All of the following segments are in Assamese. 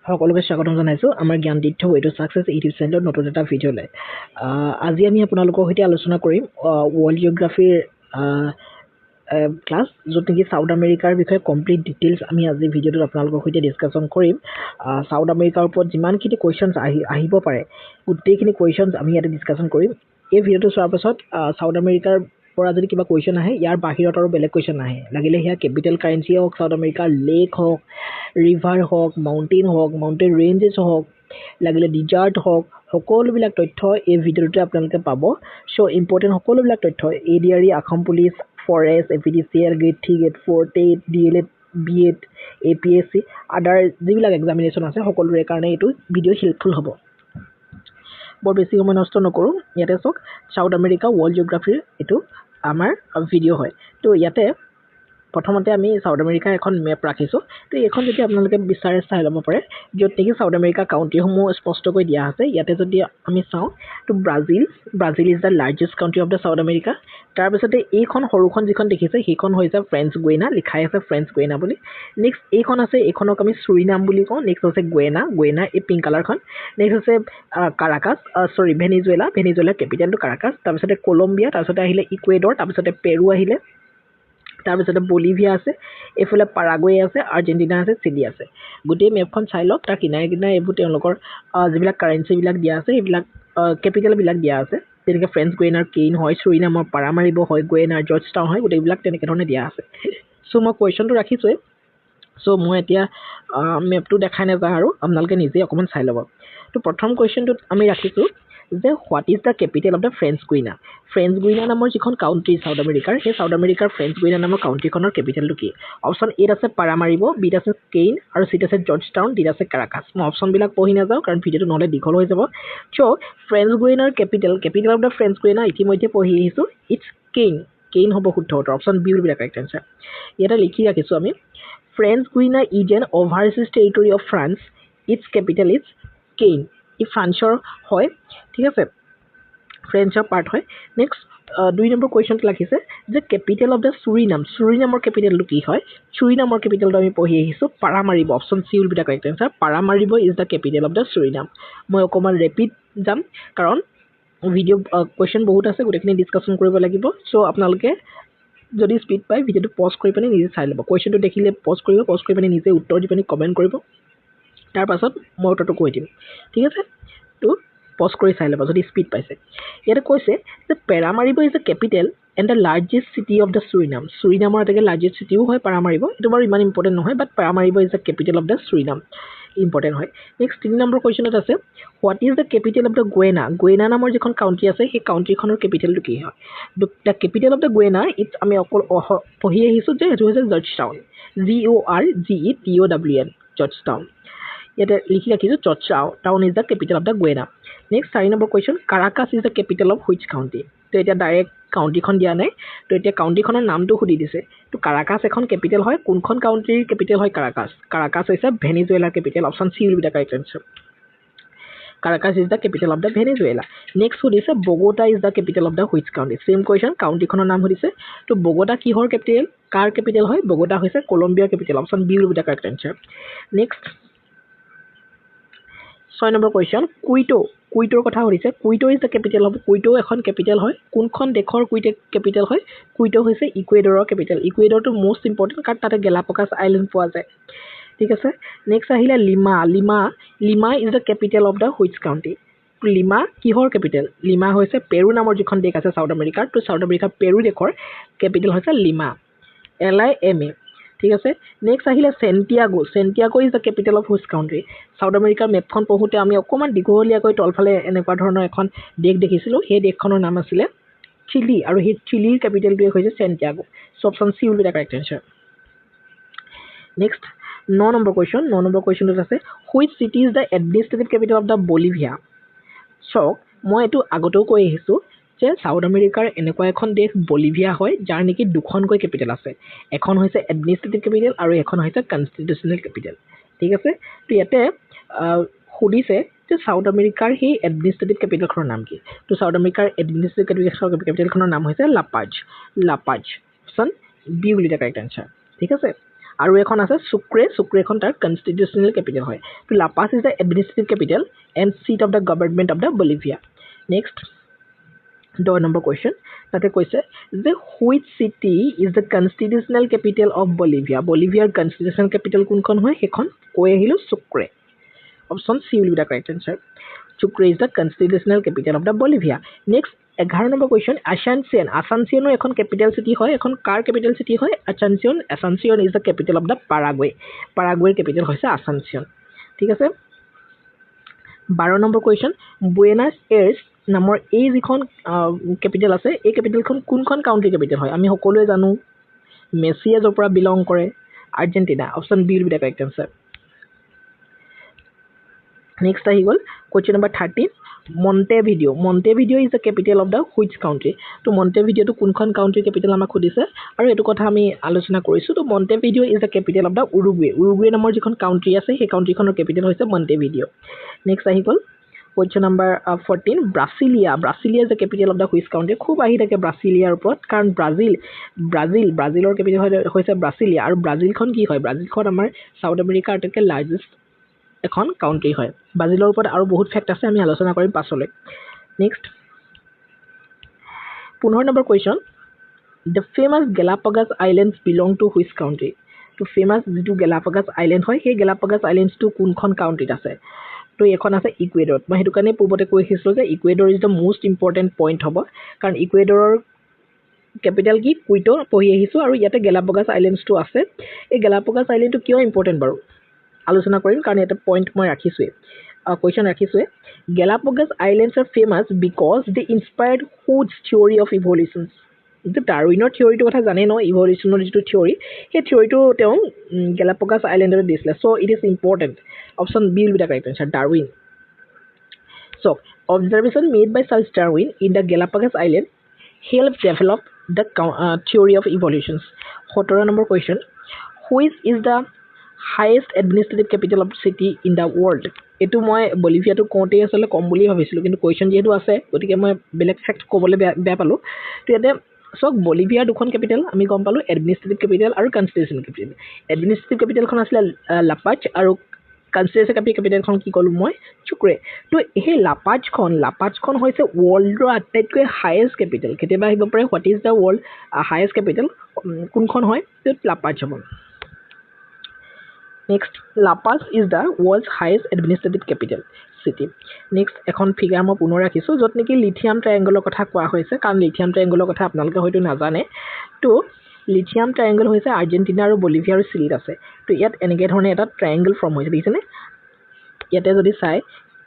সকলোকে স্বাগতম জনাইছোঁ আমাৰ জ্ঞান তীৰ্থ ৱে টু ছাকচেছ ইউটিউব চেনেলত নতুন এটা ভিডিঅ'লৈ। আজি আমি আপোনালোকৰ সৈতে আলোচনা কৰিম ৱৰ্ল্ড জিঅ'গ্ৰাফীৰ ক্লাছ, য'ত নেকি ছাউথ আমেৰিকাৰ বিষয়ে কমপ্লিট ডিটেইলছ আমি আজি ভিডিঅ'টোত আপোনালোকৰ সৈতে ডিছকাশ্যন কৰিম। ছাউথ আমেৰিকাৰ ওপৰত যিমানখিনি কুৱেশ্যনছ আহিব পাৰে গোটেইখিনি কুৱেশ্যনছ আমি ইয়াতে ডিছকাশ্যন কৰিম। এই ভিডিঅ'টো চোৱাৰ পাছত ছাউথ আমেৰিকাৰ পৰা যদি কিবা কুৱেশ্যন আহে, ইয়াৰ বাহিৰত আৰু বেলেগ কুৱেশ্যন নাহে, লাগিলে সেয়া কেপিটেল কাৰেঞ্চিয়ে হওক, ছাউথ আমেৰিকাৰ লেক হওক, ৰিভাৰ হওক, মাউণ্টেইন ৰেঞ্জেছ হওক, লাগিলে ডিজাৰ্ট হওক, সকলোবিলাক তথ্য এই ভিডিঅ'টোতে আপোনালোকে পাব। চ' ইম্পৰ্টেণ্ট সকলোবিলাক তথ্য ADRE, Assam police, forest, APDCL, grade 3, grade 4, TET, DLED, BEd, APSC, আদাৰ যিবিলাক এক্সামিনেশ্যন আছে সকলোৰে কাৰণে এইটো ভিডিঅ' হেল্পফুল হ'ব। বৰ বেছি সময় নষ্ট নকৰোঁ, ইয়াতে চাওক ছাউথ আমেৰিকা ৱৰ্ল্ড জিঅ'গ্ৰাফীৰ এইটো আমাৰ ভিডিঅ' হয়। তো ইয়াতে প্ৰথমতে আমি ছাউথ আমেৰিকাৰ এখন মেপ ৰাখিছোঁ। তো এইখন যদি আপোনালোকে বিচাৰে চাই ল'ব পাৰে, য'ত নেকি ছাউথ আমেৰিকাৰ কাউণ্ট্ৰিসমূহ স্পষ্টকৈ দিয়া আছে। ইয়াতে যদি আমি চাওঁ, তো Brazil is the largest country of the South America. তাৰপিছতে এইখন সৰুখন যিখন দেখিছে সেইখন হৈছে ফ্ৰেঞ্চ গুৱেনা, লিখাই আছে ফ্ৰেঞ্চ গুৱেনা বুলি। নেক্সট এইখন আছে, এইখনক আমি চুৰিনাম বুলি কওঁ। নেক্সট আছে গুৱেনা এই পিংক কালাৰখন। নেক্সট আছে ভেনিজুৱেলাৰ কেপিটেলটো কাৰাকাছ। তাৰপিছতে কলম্বিয়া, তাৰপিছতে আহিলে ইকুৱেডৰ, তাৰপিছতে পেৰু আহিলে, তাৰপিছতে বলিভিয়া আছে, এইফালে পাৰাগুৱে আছে, আৰ্জেণ্টিনা আছে, চিলি আছে। গোটেই মেপখন চাই লওক, তাৰ কিনাৰে কিনাৰে এইবোৰ তেওঁলোকৰ যিবিলাক কাৰেঞ্চিবিলাক দিয়া আছে, সেইবিলাক কেপিটেলবিলাক দিয়া আছে। তেনেকৈ ফ্ৰেঞ্চ গুৱেনাৰ কেইন হয়, চুৰিনামৰ পাৰামাৰিব হয়, গুৱেনাৰ জৰ্জ টাউন হয়, গোটেইবিলাক তেনেকৈ ধৰণে দিয়া আছে। চ' মই কুৱেশ্যনটো ৰাখিছোঁৱেই। চ' মই এতিয়া মেপটো দেখাই নাযাওঁ আৰু আপোনালোকে নিজেই অকণমান চাই ল'ব। তো প্ৰথম কুৱেশ্যনটোত আমি ৰাখিছোঁ যে what is the capital of the French Guiana. French Guiana নামৰ যিখন কাউণ্ট্ৰি ছাউথ আমেৰিকাৰ, সেই ছাউথ আমেৰিকাৰ ফ্ৰেঞ্চ গুৱেনা নামৰ কাউণ্ট্ৰিখনৰ কেপিটেলটো কি? অপশ্যন এত আছে পাৰামাৰিব, বিত আছে কেইন, আৰু চিত আছে জৰ্জ টাউন, ডিত আছে কাৰাকাছ। মই অপশ্যনবিলাক পঢ়ি নাযাওঁ কাৰণ ভিডিঅ'টো নহ'লে দীঘল হৈ যাব। চ' ফ্ৰেঞ্চ গুৱেনাৰ capital of the French Guiana ইতিমধ্যে পঢ়ি আহিছোঁ, ইটছ কেইন হ'ব শুদ্ধ উত্তৰ। Option B will be the correct answer. ইয়াতে লিখি ৰাখিছোঁ আমি, French Guiana is an overseas territory of France, it's capital is Cayenne. ই ফ্ৰান্সৰ হয়, ঠিক আছে, ফ্ৰেঞ্চৰ পাৰ্ট হয়। নেক্সট 2 নম্বৰ কুৱেশ্যনটো ৰাখিছে যে কেপিটেল অফ দ্য চুৰিনামৰ কেপিটেলটো কি হয়? চুৰিনামৰ কেপিটেলটো আমি পঢ়ি আহিছোঁ পাৰামাৰিব। Option C will be the correct answer. Paramaribo is the capital of the Suriname. মই অকণমান ৰেপিড যাম কাৰণ কুৱেশ্যন বহুত আছে, গোটেইখিনি ডিছকাশ্যন কৰিব লাগিব। চ' আপোনালোকে যদি স্পীড পায় ভিডিঅ'টো পজ কৰি পিনে নিজে চাই ল'ব। কুৱেশ্যনটো দেখিলে পজ কৰি পিনে নিজে উত্তৰ দি পিনে কমেণ্ট কৰিব। তাৰপাছত মই উত্তৰটো কৈ দিম, ঠিক আছে? তো পজ কৰি চাই ল'ব যদি স্পীড পাইছে। ইয়াতে কৈছে যে Paramaribo is the capital and the largest city of the Suriname. চুৰিনামৰ এটাকে লাৰ্জেষ্ট চিটিও হয় পাৰামাৰিব, এইটো বাৰু ইমান ইম্পৰ্টেণ্ট নহয়, but Paramaribo is the capital of the Suriname important হয়। নেক্সট 3 নম্বৰ কুৱেশ্যনত আছে, what is the capital of the Guyana নামৰ যিখন কাউণ্ট্ৰি আছে সেই কাউণ্ট্ৰিখনৰ কেপিটেলটো কি হয়? The capital of the Guyana it's আমি অকল পঢ়ি আহিছোঁ যে সেইটো হৈছে Georgetown, GORGETOWN, Georgetown. ইয়াতে লিখি ৰাখিছোঁ Georgetown is the capital of the Guyana. Next 4 number question, Caracas is the capital of which country. তো এতিয়া ডাইৰেক্ট কাউণ্ট্ৰিখন দিয়া নাই, তো এতিয়া কাউণ্ট্ৰিখনৰ নামটো সুধি দিছে। তো কাৰাকাছ এখন কেপিটেল হয়, কোনখন কাউণ্ট্ৰিৰ কেপিটেল হয় কাৰাকাছ? কাৰাকাছ হৈছে ভেনিজুৱেলাৰ capital. Option C will be the correct answer. Caracas is the capital of the Venezuela. Next সুধিছে Bogota is the capital of the which country. Same question, কাউণ্ট্ৰিখনৰ নাম সুধিছে। তো বগোটা কিহৰ কেপিটেল, কাৰ কেপিটেল হয়? বগোটা হৈছে কলম্বিয়াৰ capital. Option B will be the correct answer. Next 6 number question, কুইটোৰ কথা সুধিছে। Quito is the capital of, Quito এখন কেপিটেল হয়, কোনখন দেশৰ কেপিটেল হয়? কুইটো হৈছে ইকুৱেডৰৰ কেপিটেল। ইকুৱেডৰটো মষ্ট ইম্পৰ্টেণ্ট কাৰণ তাতে গেলাপাগোছ আইলেণ্ড পোৱা যায়, ঠিক আছে? নেক্সট আহিলে Lima is the capital of the which country. Lima কিহৰ কেপিটেল? লিমা হৈছে পেৰু নামৰ যিখন দেশ আছে ছাউথ আমেৰিকাৰ, তো ছাউথ আমেৰিকাৰ পেৰু দেশৰ কেপিটেল হৈছে লিমা, LIMA, ঠিক আছে? নেক্সট আহিলে Santiago is the capital of which country. South আমেৰিকাৰ মেপখন পঢ়োঁতে আমি অকণমান দীঘলীয়াকৈ তলফালে এনেকুৱা ধৰণৰ এখন দেশ দেখিছিলোঁ, সেই দেশখনৰ নাম আছিলে চিলি, আৰু সেই চিলিৰ কেপিটেলটোৱে হৈছে Santiago. So' option C will be the correct answer. Next 9 number কুৱেশ্যনটোত আছে, which city is the administrative capital of the Bolivia. চাওক, মই এইটো আগতেও কৈ আহিছোঁ যে ছাউথ আমেৰিকাৰ এনেকুৱা এখন দেশ বলিভিয়া হয় যাৰ নেকি দুখনকৈ কেপিটেল আছে। এখন হৈছে এডমিনিষ্ট্ৰেটিভ কেপিটেল আৰু এখন হৈছে কনষ্টিটিউচনেল কেপিটেল, ঠিক আছে? তো ইয়াতে সুধিছে যে ছাউথ আমেৰিকাৰ সেই এডমিনিষ্ট্ৰেটিভ কেপিটেলখনৰ নাম কি? তো ছাউথ আমেৰিকাৰ এডমিনিষ্ট্ৰেটিভ কেপিটেলখনৰ নাম হৈছে La Paz. Option B will be the correct answer, ঠিক আছে? আৰু এখন আছে সুক্ৰে সুক্ৰেখন তাৰ কনষ্টিটিউচনেল কেপিটেল হয় তো La Paz is the administrative capital and seat of the government of the Bolivia next 10 number question তাতে কৈছে যে which city is the constitutional capital of Bolivia বলিভিয়াৰ কনষ্টিটিউচনেল কেপিটেল কোনখন হয় সেইখন কৈ আহিলোঁ Sucre option C will be the correct answer Sucre is the constitutional capital of the Bolivia. Next, 11 number question. Asuncion. Asuncion এখন capital city হয় এখন কাৰ capital city হয় Asuncion. Asuncion is the capital of the Paraguay. Paraguay capital হৈছে Asuncion. ঠিক আছে 12 number question. Buenos Aires নামৰ এই যিখন capital আছে এই capitalখন কোনখন country capital হয় আমি সকলোৱে জানো মেছিয়ে য'ৰ পৰা belong কৰে Argentina option B will be the correct answer. Next আহি গ'ল question number 13 Montevideo. Montevideo is the capital of the which country? তো Montevideo to কোনখন country capital আমাক সুধিছে আৰু এটো কথা আমি আলোচনা কৰিছো তো Montevideo is the capital of the Uruguay. Uruguay নামৰ যিখন country আছে সেই countryখনৰ capital হৈছে Montevideo. Next আহি গ'ল question number 14 Brasilia. Brasilia is the capital of the which country? খুব আহি থাকে ব্ৰাজিলিয়াৰ ওপৰত কাৰণ ব্ৰাজিলৰ capital হৈছে ব্ৰাজিলিয়া আৰু ব্ৰাজিলখন কি হয় ব্ৰাজিলখন আমাৰ সাউথ আমেৰিকাৰ আটাইতকৈ লাৰ্জেষ্ট এখন কাউন্ট্ৰি হয় ব্ৰাজিলৰ ওপৰত আৰু বহুত ফ্যাক্ট আছে আমি আলোচনা কৰিম পাছলৈ next 15 number question the famous Galapagos Islands belong to which country তো famous যেটো Galapagos Island হয় সেই Galapagos Islands to কোনখন কাউন্ট্ৰিত আছে তো এখন আছে ইকুৱেডৰ মই হেতু কাৰণে পূৰ্বতে কৈ আহিছো যে Ecuador is the most important point হ'ব কাৰণ ইকুৱেডৰৰ ক্যাপিটেল কি কুইটো পঢ়ি আহিছো আৰু ইয়াতে Galapagos Islands to আছে এই Galapagos Island to কিয় ইম্পৰ্টেন্ট বাৰু আলোচনা কৰিম কাৰণ এটা পইণ্ট মই ৰাখিছোৱে question ৰাখিছোৱে Galapagos Islands are famous because they inspired whose theory of evolution যে ডাৰউইনৰ থিওৰিটো কথা জানে ন ইভলিউশনৰ যেটো থিওৰি সেই থিওৰিটো তেওঁ Galapagos Islandৰ দিছিলে so it is important option B will be the correct answer Darwin so observation made by Charles Darwin in the Galapagos Island helped develop the theory of evolutions 17 number question which is the highest administrative capital of city in the world এটো মই বলিভিয়াটো কোতে আসলে কম বুলি ভাবিছিলো কিন্তু কোৱেশ্চন যেহেতু আছে গতিকে মই বেলেগ ফ্যাক্ট ক'বলৈ বেয়া পালো তো ইয়াতে সক বলিভিয়াৰ দুখন ক্যাপিটেল আমি গম পালো এডমিনিষ্ট্ৰেটিভ ক্যাপিটেল আৰু কনষ্টিটিউশনেল ক্যাপিটেল এডমিনিষ্ট্ৰেটিভ ক্যাপিটেলখন আছিল লাপাজ আৰু কনষ্টিটিউশনেল ক্যাপিটেলখন কি কলো মই চুক্ৰে তো এই লাপাজখন হৈছে ওয়াৰ্ল্ডৰ আটাইতকৈ হাইয়েষ্ট ক্যাপিটেল কেতিয়াবা আহিব পাৰে what is the world highest capital কোনখন হয় তো লাপাজ হ'ব Next, La Paz is the world's highest administrative capital city. Next, এখন ফিগাৰ মই পুনৰ ৰাখিছো যত নেকি লিথিয়াম ট্ৰায়াঙ্গলৰ কথা কোৱা হৈছে কাৰণ লিথিয়াম ট্ৰায়াঙ্গলৰ কথা আপোনালোকে হয়তো নাজানে তো লিথিয়াম ট্ৰায়াঙ্গল হৈছে আৰ্জেন্টিনা আৰু বলিভিয়া আৰু চিলিত আছে তো ইয়াত এনেকে ধৰণে এটা ট্ৰায়াঙ্গল ফৰ্ম হৈছে দেখিছেনে ইয়াতে যদি চাই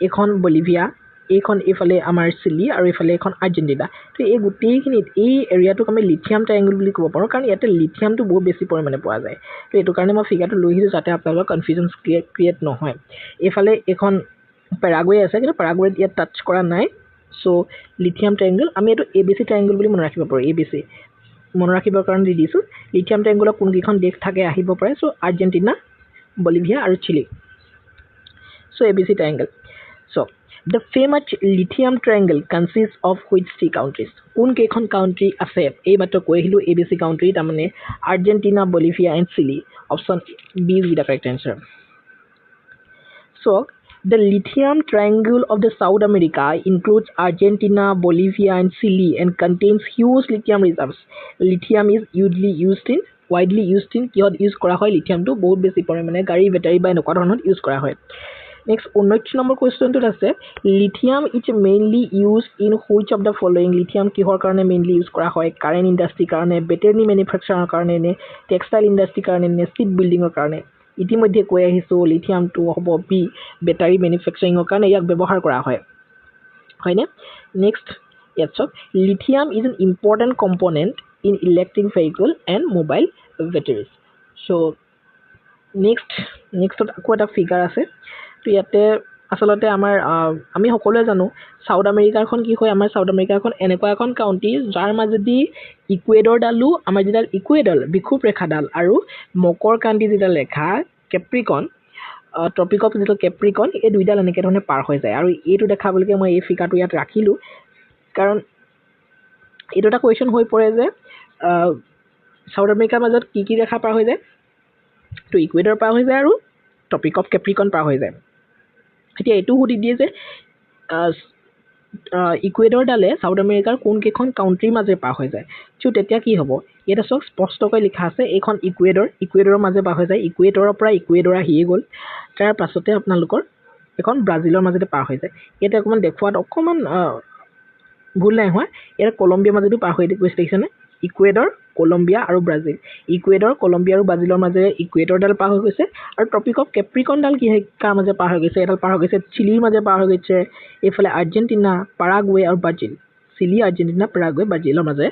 এখন বলিভিয়া এইখন এফালে আমাৰ চিলি আৰু এফালে এখন আৰ্জেন্টিনা তো এই গুটেইখিনিত এই এৰিয়াটোক আমি লিথিয়াম ট্ৰায়াঙ্গল বুলি ক'ব পাৰো কাৰণ ইয়াতে লিথিয়ামটো বহুত বেছি পৰিমাণে পোৱা যায় তো এটো কাৰণে মই ফিগাৰটো লৈ আহিছো যাতে আপোনালোকৰ কনফিউজন ক্ৰিয়েট নহয় এফালে এখন প্যাৰাগুৱে আছে কিন্তু প্যাৰাগুৱেত ইয়াত টাচ কৰা নাই সো লিথিয়াম ট্ৰায়াঙ্গল আমি এটো এবিসি ট্ৰায়াঙ্গল বুলি মনে ৰাখিব পাৰো এবিসি মনে ৰাখিবৰ কাৰণে দি দিছো লিথিয়াম ট্ৰায়াঙ্গলৰ কোনকেইখন দেশ থাকে আহিব পাৰে সো আৰ্জেন্টিনা বলিভিয়া আৰু Chile so ABC triangle so The famous lithium triangle consists of which three countries? কোন কেইখন কাউন্ট্ৰি আছে এই মাত্ৰ কৈ আহিলো এবিসি কাউন্ট্ৰি তাৰমানে Argentina Bolivia and Chile option B is the correct answer so the lithium triangle of the South America includes Argentina, Bolivia and Chile and contains huge lithium reserves. Lithium is widely used in কিহত ইউজ কৰা হয় লিথিয়ামটো বহুত বেছি পৰিমাণে গাড়ী বেটাৰী বা এনেকুৱা ধৰণত ইউজ কৰা হয় Next, 19 number question to আছে lithium is mainly used in which of the following lithium কিহৰ কাৰণে mainly use কৰা হয় কাৰেণ্ট ইন্ডাষ্ট্ৰি কাৰণে ব্যাটাৰী ম্যানুফ্যাকচাৰৰ কাৰণে নে টেক্সটাইল ইন্ডাষ্ট্ৰি কাৰণে নে শিপ বিল্ডিংৰ কাৰণে ইতিমধ্যে কৈ আহিছো লিথিয়ামটো হ'ব বি ব্যাটাৰী ম্যানুফ্যাকচাৰিংৰ কাৰণে ইয়াক ব্যৱহাৰ কৰা হয় হয়নে নেক্সট ইয়াত lithium is an important component in electric vehicle and mobile batteries so next আকৌ এটা ফিগাৰ আছে তো ইয়াতে আসলতে আমাৰ আমি সকলোৱে জানো সাউথ আমেৰিকাখন কি হয় আমাৰ সাউথ আমেৰিকাখন এনেকুৱা এখন কাউন্ট্ৰি যাৰ মাজেদি ইকুৱেডৰ ডালু আমাৰ যেডাল ইকুৱেডল বিখুপ ৰেখাডাল আৰু মকৰ কান্তি যেডাল ৰেখা কেপ্ৰিকন ট্ৰপিক অফ যেটো কেপ্ৰিকন এই দুইডাল এনেকে ধৰণে পাৰ হৈ যায় আৰু এইটো দেখাবলৈকে মই এই ফিগাৰটো ইয়াত ৰাখিলো কাৰণ এইটো এটা কোৱেশ্চন হৈ পৰে যে সাউথ আমেৰিকাৰ মাজত কি ৰেখা পাৰ হৈ যায় তো ইকুৱেডৰ পাৰ হৈ যায় আৰু টপিক অফ কেপ্ৰিকন পাৰ হৈ যায় এতিয়া এইটো সুধি দিয়ে যে ইকুৱেডৰডালে চাউথ আমেৰিকাৰ কোনকেইখন কাউণ্ট্ৰিৰ মাজে পাৰ হৈ যায় চ' তেতিয়া কি হ'ব ইয়াতে চাওক স্পষ্টকৈ লিখা আছে এইখন ইকুৱেডৰৰ মাজে পাৰ হৈ যায় ইকুৱেডৰৰ পৰা ইকুৱেডৰ আহিয়ে গ'ল তাৰ পাছতে আপোনালোকৰ এখন ব্ৰাজিলৰ মাজতে পাৰ হৈ যায় ইয়াতে অকণমান দেখুৱাত অকণমান ভুল নাই হোৱা ইয়াত কলম্বিয়াৰ মাজেতো পাৰ হৈ গৈছে দেখিছেনে ইকুৱেডৰ কলম্বিয়া আৰু ব্ৰাজিল ইকুৱেডৰ কলম্বিয়া আৰু ব্ৰাজিলৰ মাজেৰে ইকুৱেডৰডাল পাৰ হৈ গৈছে আৰু টপিক অফ কেপ্ৰিকনডাল কি কাৰ মাজে পাৰ হৈ গৈছে এডাল পাৰ হৈ গৈছে চিলিৰ মাজে পাৰ হৈ গৈছে এইফালে আৰ্জেণ্টিনা পাৰাগুৱে আৰু ব্ৰাজিল চিলি আৰ্জেণ্টিনা পাৰাগুৱে ব্ৰাজিলৰ মাজে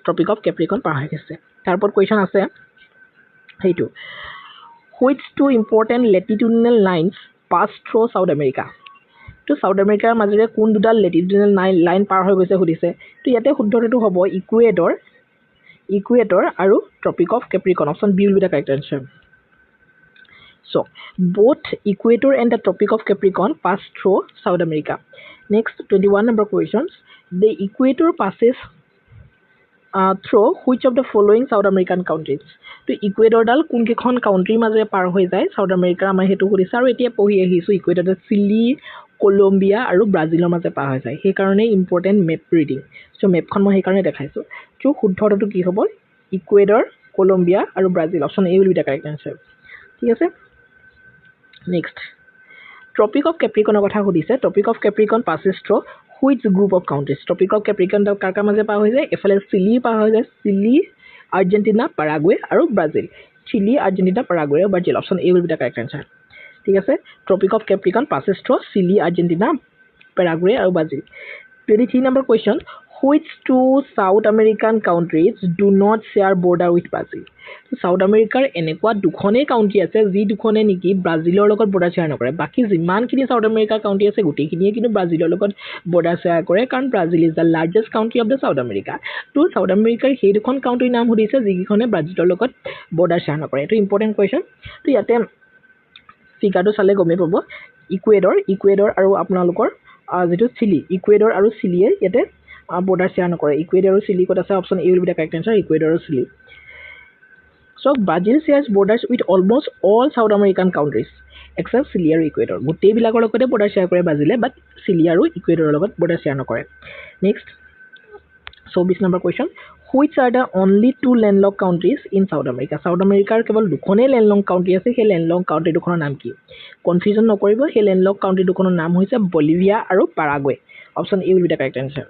টপিক অফ কেপ্ৰিকন পাৰ হৈ গৈছে তাৰ ওপৰত কুৱেশ্যন আছে সেইটো which two important latitudinal lines pass through South America তো চাউথ আমেৰিকাৰ মাজেৰে কোন দুডাল লেটিটিউডিনেল লাইন পাৰ হৈ গৈছে সুধিছে তো ইয়াতে শুদ্ধটো হ'ব ইকুৱেডৰ আৰু tropic of Capricorn option B will be the correct answer So, both equator and the tropic of Capricorn pass through South America. Next, 21 number questions. The equator passes through which of the following South American countries? তো ইকুৱেডৰডাল কোনকেইখন কাউণ্ট্ৰিৰ মাজেৰে পাৰ হৈ যায় চাউথ আমেৰিকাৰ আমাৰ সেইটো সুধিছে আৰু এতিয়া পঢ়ি আহিছোঁ ইকুৱেডৰডাল চিলি কলম্বিয়া আৰু ব্ৰাজিলৰ মাজে পাৰ হৈ যায় সেইকাৰণে ইম্পৰ্টেণ্ট মেপ ৰিডিং চ' মেপখন মই সেইকাৰণে দেখাইছোঁ চ' শুদ্ধটো কি হ'ব ইকুৱেডৰ কলম্বিয়া আৰু Brazil option A will be the correct answer ঠিক আছে নেক্সট ট্ৰপিক অফ কেপ্ৰিকনৰ কথা সুধিছে tropic of Capricorn passes through which group of countries tropic of Capricorn কাৰ মাজে পাৰ হৈ যায় এফালে চিলি পাৰ হৈ যায় চিলি আৰ্জেণ্টিনা পাৰাগুৱে আৰু ব্ৰাজিল চিলি আৰ্জেণ্টিনা পাৰাগুৱে আৰু Brazil option A will be the correct answer ঠিক আছে tropic of Capricorn passes through Chile Argentina Paraguay আৰু Brazil 23 number question which two South American countries do not share border with Brazil South আমেৰিকাৰ এনেকুৱা দুখনেই কাউণ্ট্ৰি আছে যি দুখনে নেকি ব্ৰাজিলৰ লগত বৰ্ডাৰ শ্বেয়াৰ নকৰে বাকী যিমানখিনি চাউথ আমেৰিকাৰ কাউণ্ট্ৰি আছে গোটেইখিনিয়ে কিন্তু ব্ৰাজিলৰ লগত বৰ্ডাৰ শ্বেয়াৰ কৰে কাৰণ Brazil is the largest country of the South America তো চাউথ আমেৰিকাৰ সেই দুখন কাউণ্ট্ৰিৰ নাম সুধিছে যিকেইখনে ব্ৰাজিলৰ লগত বৰ্ডাৰ শ্বেয়াৰ নকৰে এইটো ইম্পৰ্টেণ্ট কুৱেশ্যন তো ইয়াতে ফিগাৰটো চালে গমেই পাব ইকুৱেডৰ আৰু আপোনালোকৰ যিটো চিলি ইকুৱেডৰ আৰু চিলিয়ে ইয়াতে বৰ্ডাৰ শ্বেয়াৰ নকৰে ইকুৱেডৰ আৰু চিলি ক'ত আছে option A will be the correct answer Ecuador আৰু chilli So, Brazil shares borders with almost all South American countries except Chile আৰু ইকুৱেডৰ গোটেইবিলাকৰ লগতে বৰ্ডাৰ শ্বেয়াৰ কৰে ব্ৰাজিলে বাট চিলি আৰু ইকুৱেডৰৰ লগত বৰ্ডাৰ শ্বেয়াৰ নকৰে next 24 number question which are the only two landlocked countries in South America South আমেৰিকাৰ কেৱল দুখনেই লেণ্ডলক কাউণ্ট্ৰি আছে সেই লেণ্ডলক কাউণ্ট্ৰি দুখনৰ নাম কি কনফিউজন নকৰিব সেই লেণ্ডলক কাউণ্ট্ৰি দুখনৰ নাম হৈছে বলিভিয়া আৰু Paraguay option A will be the correct answer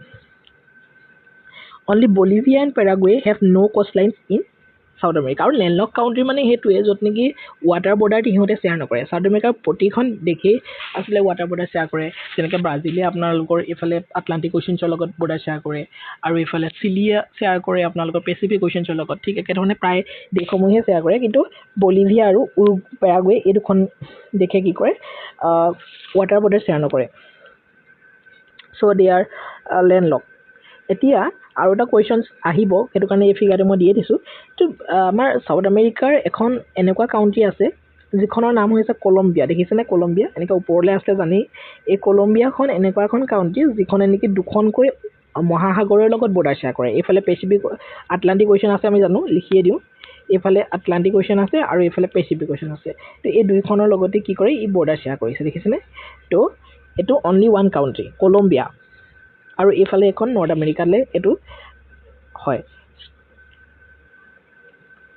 only Bolivia and Paraguay have no' coast lines in South America আৰু লেণ্ডলক কাউণ্ট্ৰি মানে সেইটোৱে য'ত নেকি ৱাটাৰ বৰ্ডাৰ সিহঁতে শ্বেয়াৰ নকৰে চাউথ আমেৰিকাৰ প্ৰতিখন দেশেই আচলতে ৱাটাৰ বৰ্ডাৰ শ্বেয়াৰ কৰে যেনেকৈ ব্ৰাজিলে আপোনালোকৰ এইফালে আটলাণ্টিক অ'চিয়ানৰ লগত বৰ্ডাৰ শ্বেয়াৰ কৰে আৰু এইফালে চিলিয়ে শ্বেয়াৰ কৰে আপোনালোকৰ পেচিফিক অ'চিয়ানৰ লগত ঠিক একেধৰণে প্ৰায় দেশসমূহে শ্বেয়াৰ কৰে কিন্তু বলিভিয়া আৰু পেৰাগুৱে এই দুখন দেশে কি কৰে ৱাটাৰ বৰ্ডাৰ শ্বেয়াৰ নকৰে চ' দে আৰ লেণ্ডলক এতিয়া আৰু এটা কুৱেশ্যন আহিব সেইটো কাৰণে এই ফিগাৰটো মই দিয়ে দিছোঁ তো আমাৰ চাউথ আমেৰিকাৰ এখন এনেকুৱা কাউণ্ট্ৰি আছে যিখনৰ নাম হৈছে কলম্বিয়া দেখিছেনে কলম্বিয়া এনেকৈ ওপৰলৈ আছে জানেই এই কলম্বিয়াখন এনেকুৱা এখন কাউণ্ট্ৰি যিখনে নেকি দুখনকৈ মহাসাগৰৰ লগত বৰ্ডাৰ শ্বেয়াৰ কৰে এইফালে পেচিফিক আটলাণ্টিক অ'চিয়ান আছে আমি জানো লিখিয়ে দিওঁ এইফালে আটলাণ্টিক অ'চিয়ান আছে আৰু এইফালে পেচিফিক অ'চিয়ান আছে তো এই দুইখনৰ লগতে কি কৰে ই বৰ্ডাৰ শ্বেয়াৰ কৰিছে দেখিছেনে তো এইটো অনলি ওৱান কাউণ্ট্ৰি কলম্বিয়া আৰু এইফালে এখন নৰ্থ আমেৰিকালৈ এইটো হয়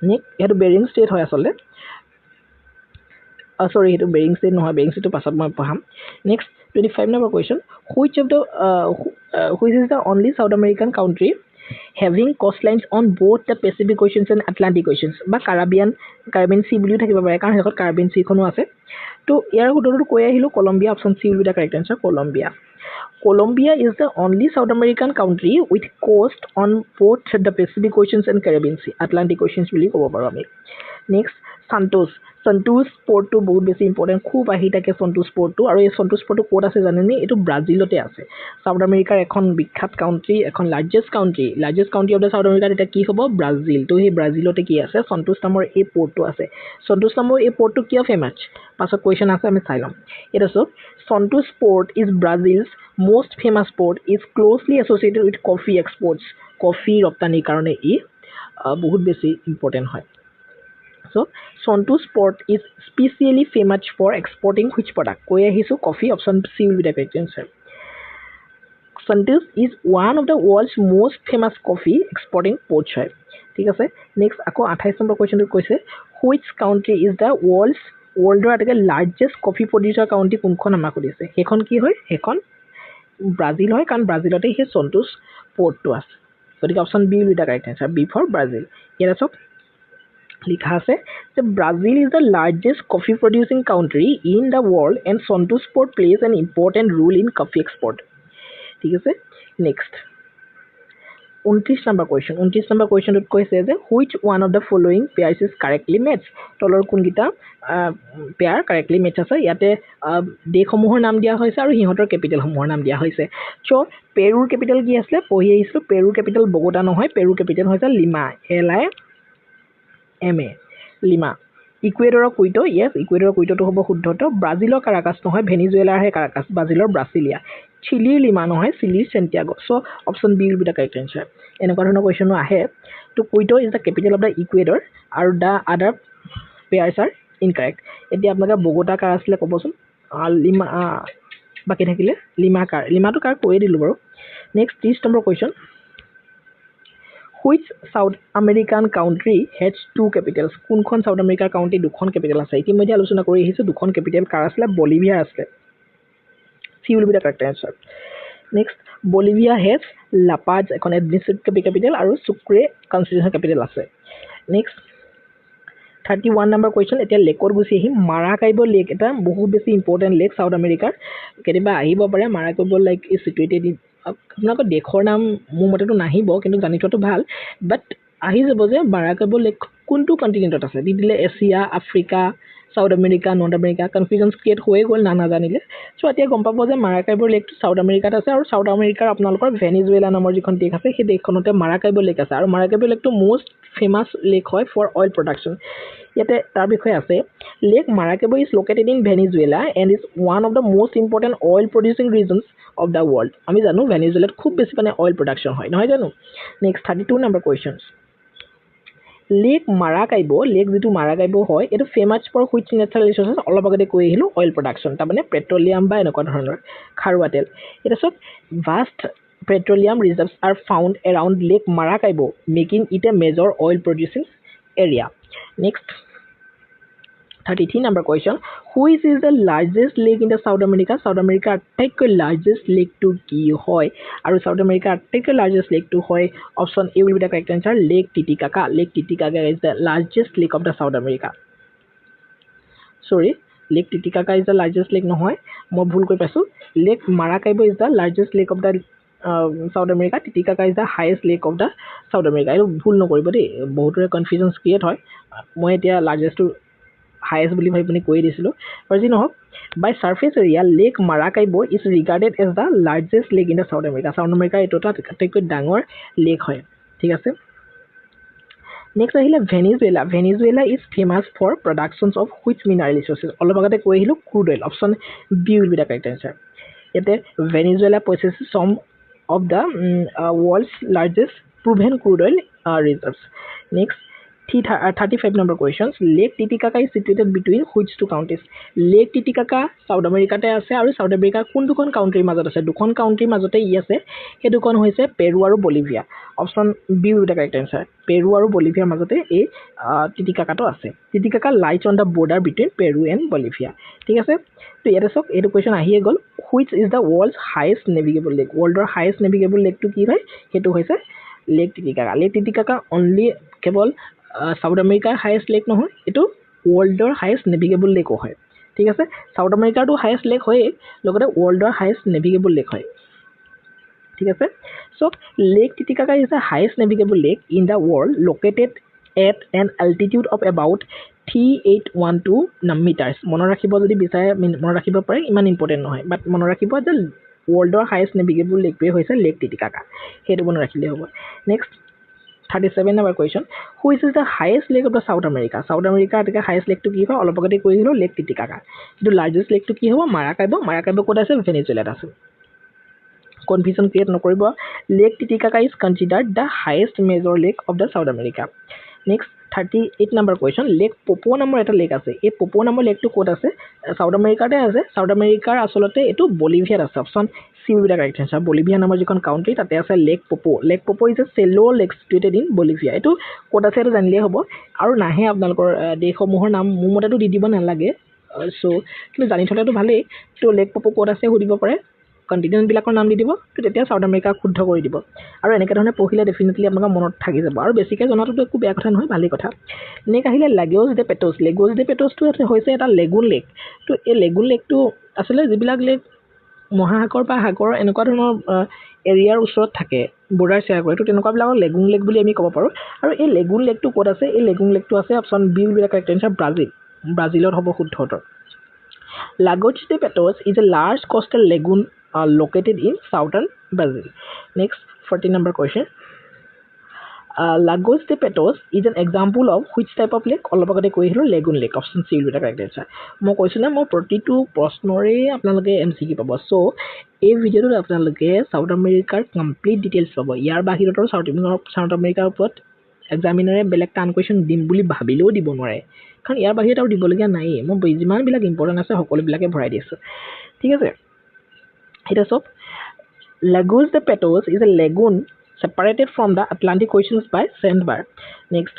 নেক্সট এইটো বেৰিং ষ্টেট হয় আচলতে চৰি সেইটো বেৰিং ষ্টেট নহয় বেৰিং ষ্টেটটো পাছত মই পঢ়াম next 25 number question which is the only South American country having coast lines on both the Pacific Oceans and Atlantic Oceans বা কাৰাবিয়ান চি বুলিও থাকিব পাৰে কাৰণ সেইখন কাৰাবিয়ান চিখনো আছে তো ইয়াৰ উত্তৰটো কৈ আহিলোঁ Colombia option C will be the correct answer Colombia Colombia is the only South American country with coast on both the Pacific Oceans and Caribbean Sea, Atlantic Oceans বুলি ক'ব পাৰোঁ আমি নেক্সট সন্তোষ পৰ্টটো বহুত বেছি ইম্পৰ্টেণ্ট খুব আহি থাকে সন্তোষ পৰ্টটো আৰু এই সন্তোষ পৰ্টটো ক'ত আছে জানেনে এইটো ব্ৰাজিলতে আছে চাউথ আমেৰিকাৰ এখন বিখ্যাত কাউণ্ট্ৰি এখন largest country of the South আমেৰিকাত এতিয়া কি হ'ব ব্ৰাজিল তো সেই ব্ৰাজিলতে কি আছে সন্তোষ নামৰ এই পৰ্টটো আছে সন্তোষ নামৰ এই পৰ্টটো কিয় ফেমাছ পাছত কুৱেশ্যন আছে আমি চাই ল'ম এটা চাওক সন্তোষ port is Brazil's most famous port is closely associated with coffee exports coffee ৰপ্তানিৰ কাৰণে ই বহুত বেছি ইম্পৰ্টেণ্ট হয় So, Santos port is specially famous for exporting which product? কৈ আহিছোঁ coffee. Option C will be the correct answer. Santos is one of the world's most famous coffee exporting ports হয় ঠিক আছে নেক্সট আকৌ 28 নম্বৰ কোৱেশ্চনটো কৈছে which country is the worldৰ আটাইতকৈ লাৰ্জেষ্ট কফি প্ৰডিউচাৰ কাউণ্ট্ৰি কোনখন আমাক সুধিছে সেইখন কি হয় সেইখন ব্ৰাজিল হয় কাৰণ ব্ৰাজিলতে সেই সন্তোষ পৰ্টটো আছে গতিকে option B will the correct answer B for Brazil ইয়াত চাওক লিখা আছে যে Brazil is the largest coffee producing country in the world and Santos port plays an important role in coffee export ঠিক আছে নেক্সট 29 নম্বৰ কুৱেশ্যনটোত কৈছে যে which one of the following pairs is correctly matched তলৰ কোনকেইটা পেয়াৰ কাৰেক্টলি মেচ আছে ইয়াতে দেশসমূহৰ নাম দিয়া হৈছে আৰু সিহঁতৰ কেপিটেলসমূহৰ নাম দিয়া হৈছে চ' পেৰুৰ কেপিটেল কি আছিলে পঢ়ি আহিছিলোঁ পেৰুৰ কেপিটেল বগোটা নহয় পেৰুৰ কেপিটেল হৈছে লিমা LIMA লিমা ইকুৱেডৰৰ কুইটো য়েছ ইকুৱেডৰৰ কুইটোটো হ'ব শুদ্ধটো ব্ৰাজিলৰ কাৰাকাছ নহয় ভেনিজুৱেলাৰহে কাৰাকাছ ব্ৰাজিলৰ ব্ৰাচিলিয়া চিলিৰ লিমা নহয় চিলিৰ Santiago so' option B will be the correct answer এনেকুৱা ধৰণৰ কুৱেশ্যনো আহে তো Quito is the capital of the Ecuador আৰু the other pairs are incorrect এতিয়া আপোনালোকে বগোটা কাৰ আছিলে ক'বচোন লিমা বাকী থাকিলে লিমাটো কাৰ কৈয়ে দিলোঁ বাৰু next 30 number question which South American country has two capitals কোনখন সাউথ আমেৰিকাৰ কাউণ্ট্ৰি দুখন কেপিটেল আছে ইতিমধ্যে আলোচনা কৰি আহিছোঁ দুখন কেপিটেল কাৰ আছিলে বলিভিয়াৰ আছিলে C will be the correct answer next Bolivia has La Paz এখন administrative capital আৰু Sucre constitutional capital আছে next 31 number question এতিয়া লেকৰ গুছি আহিম মাৰাকাইবো লেক এটা বহুত বেছি ইম্পৰ্টেণ্ট লেক সাউথ আমেৰিকাৰ কেতিয়াবা আহিব পাৰে মাৰাকাইবো লেক ইজ সিটুৱেটেড ইন আপোনালোকৰ দেশৰ নাম মোৰ মতেতো নাহিব কিন্তু জানি থোৱাটো ভাল বাট আহি যাব যে মাৰাকাইবো লেক কোনটো কণ্টিনেণ্টত আছে দি দিলে Asia Africa south America north America confusion create হৈয়ে গ'ল নাজানিলে চ' এতিয়া গম পাব যে মাৰাকাইবো লেকটো সাউথ আমেৰিকাত আছে আৰু সাউথ আমেৰিকাৰ আপোনালোকৰ ভেনিজুৱেলা নামৰ যিখন দেশ আছে সেই দেশখনতে মাৰাকাইবো লেক আছে আৰু মাৰাকাইবো লেকটো মষ্ট ফেমাছ লেক হয় ফৰ অইল প্ৰডাকশ্যন ইয়াতে তাৰ বিষয়ে আছে lake Maracaibo is located in Venezuela and is one of the most important oil producing regions of the world আমি জানো ভেনিজুৱেলাত খুব বেছি মানে অইল প্ৰডাকশ্যন হয় নহয় জানো next 32 number question lake Maracaibo lake যিটো মাৰাকাইবো হয় এইটো famous for which natural resources অলপ আগতে কৈ আহিলোঁ অইল প্ৰডাকশ্যন তাৰমানে পেট্ৰলিয়াম বা এনেকুৱা ধৰণৰ খাৰুৱা তেল এতিয়া চাওক vast petroleum reserves are found around lake Maracaibo making it a major oil producing area next 33 number question which is the largest lake in the South America South America আটাইতকৈ largest lake to কি হয় আৰু South America আটাইতকৈ largest lake to হয় option A will be the correct answer Lake Titicaca is the largest lake of the South America sorry Lake Titicaca is the largest lake নহয় মই ভুল কৈ পাইছোঁ Lake Maracaibo is the largest lake of the South America Titicaca is the highest lake of the South America এইটো ভুল নকৰিব দেই বহুতৰে কনফিউজন ক্ৰিয়েট হয় মই এতিয়া লাৰ্জেষ্টটো highest বুলি ভাবি কৈ দিছিলোঁ আৰু যি নহওক by surface area Lake Maracaibo is regarded as the largest lake in the South America South America এইটো আটাইতকৈ ডাঙৰ লেক হয় ঠিক আছে নেক্সট আহিলে Venezuela is famous for productions of which mineral resources অলপ আগতে কৈ আহিলোঁ crude oil option B will be the correct answer ইয়াতে Venezuela possesses some of the world's largest proven crude oil reserves next 35 number questions Lake Titicaca is situated between which two countries Lake Titicaca South America তে আছে আৰু South America কোন দুখন কাউন্ট্ৰিৰ মাজত আছে দুখন কাউন্ট্ৰিৰ মাজতে ই আছে সেই দুখন হৈছে পেৰু আৰু Bolivia option B will the correct answer Peru আৰু বলিভিয়াৰ মাজতে এই টিটিকাকাটো আছে Titicaca lies on the border between Peru and Bolivia ঠিক আছে তো ইয়াতে চাওক এইটো কুৱেশ্যন আহিয়ে গ'ল which is the world's highest navigable lake ৱৰ্ল্ডৰ হাইয়েষ্ট নেভিগেবল লেকটো কি হয় সেইটো হৈছে লেক টিটিকাকা অনলি কেৱল সাউথ আমেৰিকাৰ হাইয়েষ্ট লেক নহয় এইটো ৱৰ্ল্ডৰ হাইয়েষ্ট নেভিগেবল লেকো হয় ঠিক আছে সাউথ আমেৰিকাৰটো হাইয়েষ্ট লেক হয়েই লগতে ৱৰ্ল্ডৰ হাইয়েষ্ট নেভিগেবল লেক হয় ঠিক আছে so Lake Titicaca is the highest navigable lake in the world located at an altitude of about 3812 meters মনত ৰাখিব যদি বিচাৰে মনত ৰাখিব পাৰে ইমান ইম্পৰ্টেণ্ট নহয় বাট মনত ৰাখিব যে ৱৰ্ল্ডৰ হাইয়েষ্ট নেভিগেবল লেকটোৱে হৈছে লেক টিটিকাকা সেইটো মনত ৰাখিলে হ'ব next 37 number question which is the highest lake of the South America আটাইতকৈ highest lake to কি হয় অলপ আগতে কৈ দিলোঁ লেক টিটিকাকা কিন্তু largest lake to কি হ'ব মাৰাকাইবো ক'ত আছে ভেনিজুৱেলাত আছে confusion create নকৰিব Lake Titicaca is considered the highest major lake of the South America next 38 number question lake Poopo নামৰ এটা লেক আছে এই পপো নামৰ লেকটো ক'ত আছে সাউথ আমেৰিকাতে আছে সাউথ আমেৰিকাৰ আচলতে এইটো বলিভিয়াত আছে option C with the correct answer Bolivia নামৰ যিখন কাউণ্ট্ৰি তাতে আছে lake Poopo is a Cello lake situated in Bolivia এইটো ক'ত আছে এইটো জানিলেই হ'ব আৰু নাহে আপোনালোকৰ দেশসমূহৰ নাম মোৰ মতেতো দি দিব নালাগে কিন্তু জানি থলেতো ভালেই তো লেক পপো ক'ত আছে সুধিব পাৰে কণ্টিনেণ্টবিলাকৰ নাম দি দিব তো তেতিয়া সাউথ আমেৰিকাক শুদ্ধ কৰি দিব আৰু এনেকৈ ধৰণে পঢ়িলে ডেফিনেটলি আপোনালোকৰ মনত থাকি যাব আৰু বেছিকৈ জনাটোতো একো বেয়া কথা নহয় ভালেই কথা নেক্সট আহিলে লাগোছ ডে পেট'ছটো হৈছে এটা লেগুন লেক তো এই লেগুন লেকটো আচলতে যিবিলাক লেক মহাসাগৰ বা সাগৰ এনেকুৱা ধৰণৰ এৰিয়াৰ ওচৰত থাকে বৰ্ডাৰ শ্বেয়াৰ কৰে তো তেনেকুৱাবিলাকক লেগুন লেক বুলি আমি ক'ব পাৰোঁ আৰু এই লেগুন লেকটো ক'ত আছে এই লেগুন লেকটো আছে option B with the correct answer ব্ৰাজিলত হ'ব শুদ্ধ উত্তৰ Lagos de Petos is a large coastal lagoon located in southern Brazil. Next, 14 number question. Lagos de Petos is an example of which type of lake? অলপ আগতে কৈ আহিলোঁ lagoon lake. Option C will be the correct answer. মই কৈছোঁ না মই প্ৰতিটো প্ৰশ্নৰে আপোনালোকে MCQ পাব চ' এই ভিডিঅ'টোত আপোনালোকে সাউথ আমেৰিকাৰ কমপ্লিট ডিটেইলছ পাব ইয়াৰ বাহিৰতো সাউথ আমেৰিকাৰ ওপৰত এক্সামিনাৰে বেলেগ টান কুৱেশ্যন দিম বুলি ভাবিলেও দিব নোৱাৰে কাৰণ ইয়াৰ বাহিৰত আৰু দিবলগীয়া নায়েই মই যিমানবিলাক ইম্পৰ্টেণ্ট আছে সকলোবিলাকে ভৰাই দিছোঁ ঠিক আছে এতিয়া চব Lagos de Petos is a lagoon separated from the Atlantic Ocean by sandbar. Next,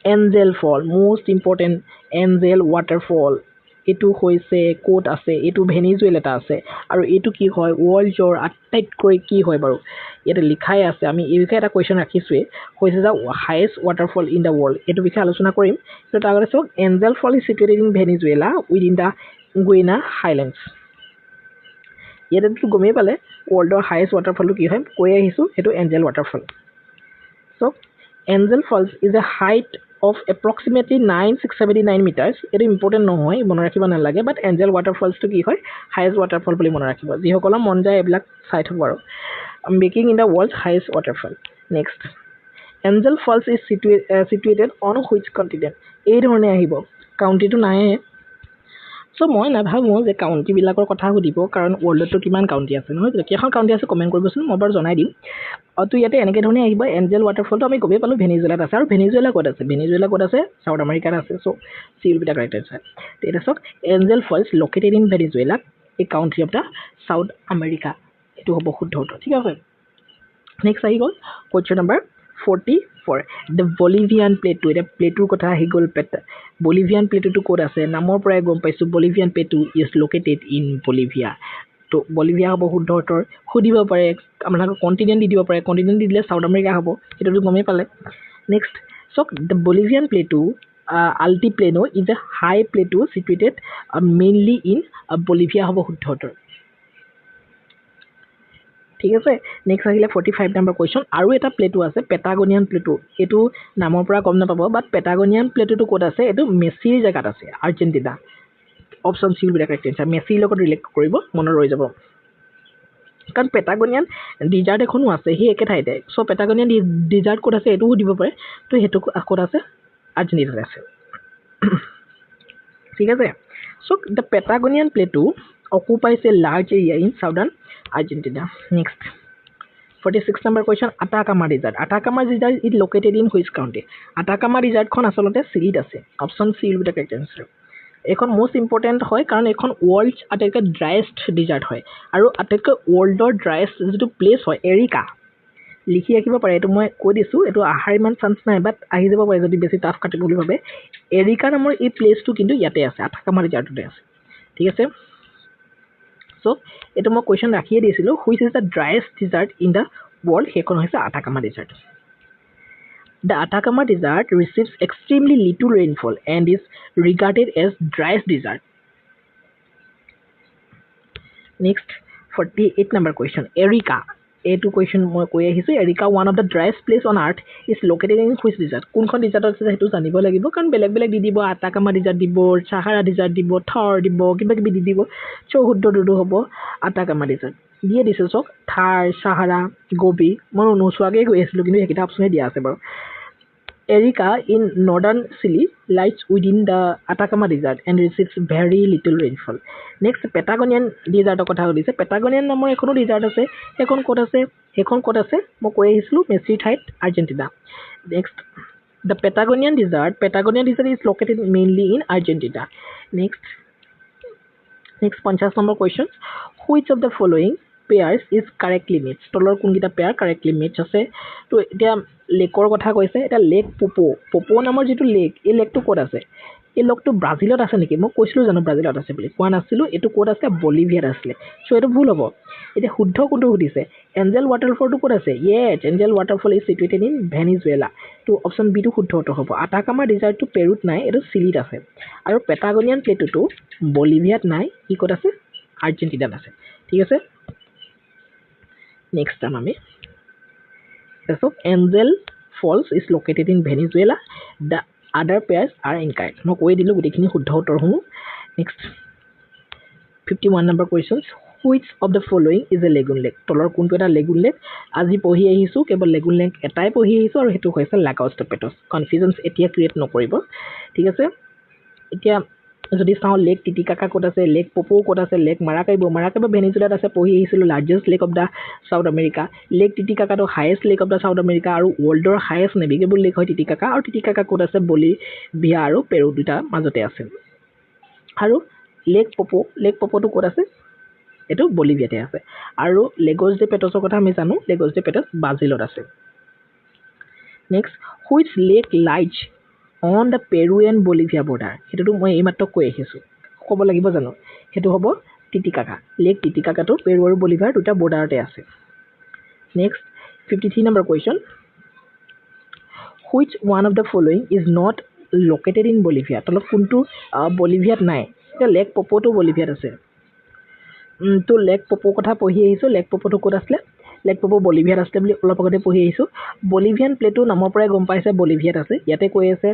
Angel Fall, most important Angel Waterfall. এইটো হৈছে ক'ত আছে এইটো ভেনিজুৱেলাত আছে আৰু এইটো কি হয় ৱৰ্ল্ডৰ আটাইতকৈ কি হয় বাৰু ইয়াতে লিখাই আছে আমি এই বিষয়ে এটা কুৱেশ্যন ৰাখিছোঁৱেই হৈছে যে highest waterfall in the world এইটো বিষয়ে আলোচনা কৰিম কিন্তু তাৰ আগতে চাওক Angel fall is situated in Venezuela within the Guiana highlands ইয়াতেতো গমেই পালে ৱৰ্ল্ডৰ হায়েষ্ট ৱাটাৰফলটো কি হয় কৈ আহিছোঁ সেইটো Angel waterfall so' Angel falls is a height of approximately 9679 meters এইটো ইম্পৰ্টেণ্ট নহয় মনত ৰাখিব নালাগে বাট এঞ্জেল ৱাটাৰফলছটো কি হয় হায়েষ্ট ৱাটাৰফল বুলি মনত ৰাখিব যিসকলৰ মন যায় এইবিলাক চাই থ'ব আৰু making in the world highest waterfall next Angel falls is situated on which continent এই ধৰণে আহিব কাউণ্ট্ৰিটো নাহে চ' মই নাভাবোঁ যে কাউণ্ট্ৰিবিলাকৰ কথা সুধিব কাৰণ ৱৰ্ল্ডতো কিমান কাউণ্ট্ৰি আছে নহয় কেইখন কাউণ্ট্ৰি আছে কমেণ্ট কৰিবচোন মই বাৰু জনাই দিম তো ইয়াতে এনেকৈ ধৰণে আহিব এঞ্জেল ৱাটাৰফলটো আমি গমেই পালোঁ ভেনিজুৱেলাত আছে আৰু ভেনিজুৱেলা ক'ত আছে সাউথ আমেৰিকাত আছে so' C will be the correct answer এতিয়া চাওক Angel falls located in Venezuela এই country of the South America এইটো হ'ব শুদ্ধ উত্তৰ ঠিক আছে নেক্সট আহি গ'ল question number 44 the Bolivian plateau এতিয়া প্লেটুৰ কথা আহি গ'ল বলিভিয়ান প্লেটুটো ক'ত আছে নামৰ পৰাই গম পাইছোঁ Bolivian plateau is located in Bolivia তো বলিভিয়া হ'ব শুদ্ধ উত্তৰ সুধিব পাৰে আপোনালোকে কণ্টিনেণ্ট দি দিব পাৰে কণ্টিনেণ্ট দি দিলে সাউথ আমেৰিকা হ'ব সেইটোতো গমেই পালে নেক্সট চাওক the Bolivian plateau Altiplano is a high plateau situated mainly in Bolivia হ'ব শুদ্ধ উত্তৰ ঠিক আছে নেক্সট আহিলে 45 নম্বৰ কুৱেশ্যন আৰু এটা প্লেটু আছে পেটাগনিয়ান প্লেটু এইটো নামৰ পৰা গম নাপাব বাট পেটাগনিয়ান প্লেটুটো ক'ত আছে এইটো মেছিৰ জেগাত আছে Argentina option C will be the correct answer মেছিৰ লগত ৰিলেট কৰিব মনত ৰৈ যাব কাৰণ পেটাগনিয়ান ডিজাৰ্ট এখনো আছে সেই একে ঠাইতে চ' পেটাগনিয়ান ডিজাৰ্ট ক'ত আছে এইটো সুধিব পাৰে তো সেইটো ক'ত আছে আৰ্জেণ্টিনাত আছে ঠিক আছে so' the Patagonian plateau occupies a large area in southern Argentina. Next, 46 number question, Atacama Desert. Atacama Desert is located in which county? Atacama Desert খন আচলতে চিলিত আছে option C will be the correct answer এখন মোষ্ট ইম্পৰ্টেণ্ট হয় কাৰণ এখন ৱৰ্ল্ড আটাইতকৈ ড্ৰাইয়েষ্ট ডিজাৰ্ট হয় আৰু আটাইতকৈ ৱৰ্ল্ডৰ ড্ৰাইয়েষ্ট যিটো প্লেচ হয় এৰিকা লিখি ৰাখিব পাৰে এইটো মই কৈ দিছোঁ এইটো অহাৰ ইমান চান্স নাই বাট আহি যাব পাৰে যদি বেছি টাফ কাটিব বুলি ভাবে এৰিকা নামৰ এই প্লেচটো কিন্তু ইয়াতে আছে আটাকামা ডিজাৰ্টতে আছে ঠিক আছে চ' এইটো মই কুৱেশ্যন ৰাখিয়ে দিছিলোঁ which is the driest desert in the world সেইখন হৈছে Atacama desert the Atacama desert receives extremely little rainfall and is regarded as driest desert next 48 number question Arica এইটো কুৱেশ্যন মই কৈ আহিছোঁ Arica one of the driest place on earth is located in which desert কোনখন ডিজাৰ্টত আছে সেইটো জানিব লাগিব কাৰণ বেলেগ বেলেগ দি দিব আটাকামা ডিজাৰ্ট দিব চাহাৰা ডিজাৰ্ট দিব থৰ দিব কিবা কিবি দি দিব শুদ্ধটো হ'ব আটাকামা ডিজাৰ্ট দিয়ে দিছোঁ চাওক থাৰ চাহাৰা গোবি মই নোচোৱাকৈ গৈ আছিলোঁ কিন্তু সেইকেইটা অপশ্যনে দিয়া আছে বাৰু Arica in northern Chile lies within the Atacama desert and receives very little rainfall next Patagonian ডিজাৰ্টৰ কথা সুধিছে পেটাগনিয়ান নামৰ এখনো ডিজাৰ্ট আছে সেইখন ক'ত আছে মই কৈ আহিছিলোঁ মেছিৰ ঠাইত Argentina next The Patagonian desert is located mainly in Argentina. Next 50 number questions. Which of the following pairs is correctly matched? তলৰ কোনকেইটা পেয়াৰ correctly match আছে? তো এতিয়া লেকৰ কথা কৈছে, এটা লেক পোপো নামৰ যিটো লেক, এই লেকটো ক'ত আছে? এই লেকটো ব্ৰাজিলত আছে নেকি? মই কৈছিলোঁ জানো ব্ৰাজিলত আছে বুলি, কোৱা নাছিলোঁ। এইটো ক'ত আছে? বলিভিয়াত আছিলে। চ' এইটো ভুল হ'ব। এতিয়া শুদ্ধ কোনটো সুধিছে? এঞ্জেল ৱাটাৰফলটো ক'ত আছে? Yes, Angel waterfall is situated in Venezuela. তো অপশ্যন বিটো শুদ্ধ উত্তৰ হ'ব। আটাকামা ডিজাৰ্টটো পেৰুত নাই, এইটো চিলিত আছে। আৰু পেটাগনিয়ান প্লেটুটো বলিভিয়াত নাই, ই ক'ত আছে? আৰ্জেণ্টিনাত আছে। ঠিক আছে, নেক্সট টাইম আমি চাওক, Angel falls is located in Venezuela, the other pairs are incorrect. মই কৈ দিলোঁ গোটেইখিনি শুদ্ধ উত্তৰসমূহ। Next 51 number questions, which of the following is a lagoon lake? তলৰ কোনটো এটা লেগুন লেক? আজি পঢ়ি আহিছোঁ, কেৱল লেগুন লেক এটাই পঢ়ি আহিছোঁ, আৰু সেইটো হৈছে লাগছ ডে পেটছ। কনফিউজনছ এতিয়া ক্ৰিয়েট নকৰিব। ঠিক আছে, এতিয়া যদি চাওঁ, লেক টিটিকাকা ক'ত আছে, লেক পপো ক'ত আছে, লেক মাৰাকাইবো ভেনিজুৱেলাত আছে, পঢ়ি আহিছিলোঁ। Largest lake of the South America. Lake টিটিকাকাটো highest lake of the South America, আৰু ৱৰ্ল্ডৰ হায়েষ্ট নেভিগেবল লেক হয় টিটিকাকা। আৰু টিটিকাকা ক'ত আছে? বলিভিয়া আৰু পেৰু দুটা মাজতে আছে। আৰু লেক পপোটো ক'ত আছে? এইটো বলিভিয়াতে আছে। আৰু লেগছ ডে পেটছৰ কথা আমি জানো, লেগছ ডে পেটছ ব্ৰাজিলত আছে। Next, which lake lies on the Peru and Bolivia border? সেইটোতো মই এইমাত্ৰ কৈ আহিছোঁ, ক'ব লাগিব জানো? সেইটো হ'ব টিটিকাকা। লেক টিটিকাকাটো পেৰু আৰু বলিভিয়াৰ দুটা বৰ্ডাৰতে আছে। Next 53 number question, which one of the following is not located in Bolivia? তলত কোনটো বলিভিয়াত নাই? এতিয়া লেক পপোটো বলিভিয়াত আছে। তো লেক পপো কথা পঢ়ি আহিছোঁ। লেক পপোটো ক'ত আছিলে? লেক পপো বলিভিয়াত আছিলে বুলি অলপ আগতে পঢ়ি আহিছোঁ। বলিভিয়ান প্লেটো নামৰ পৰাই গম পাইছে বলিভিয়াত আছে। ইয়াতে কৈ আছে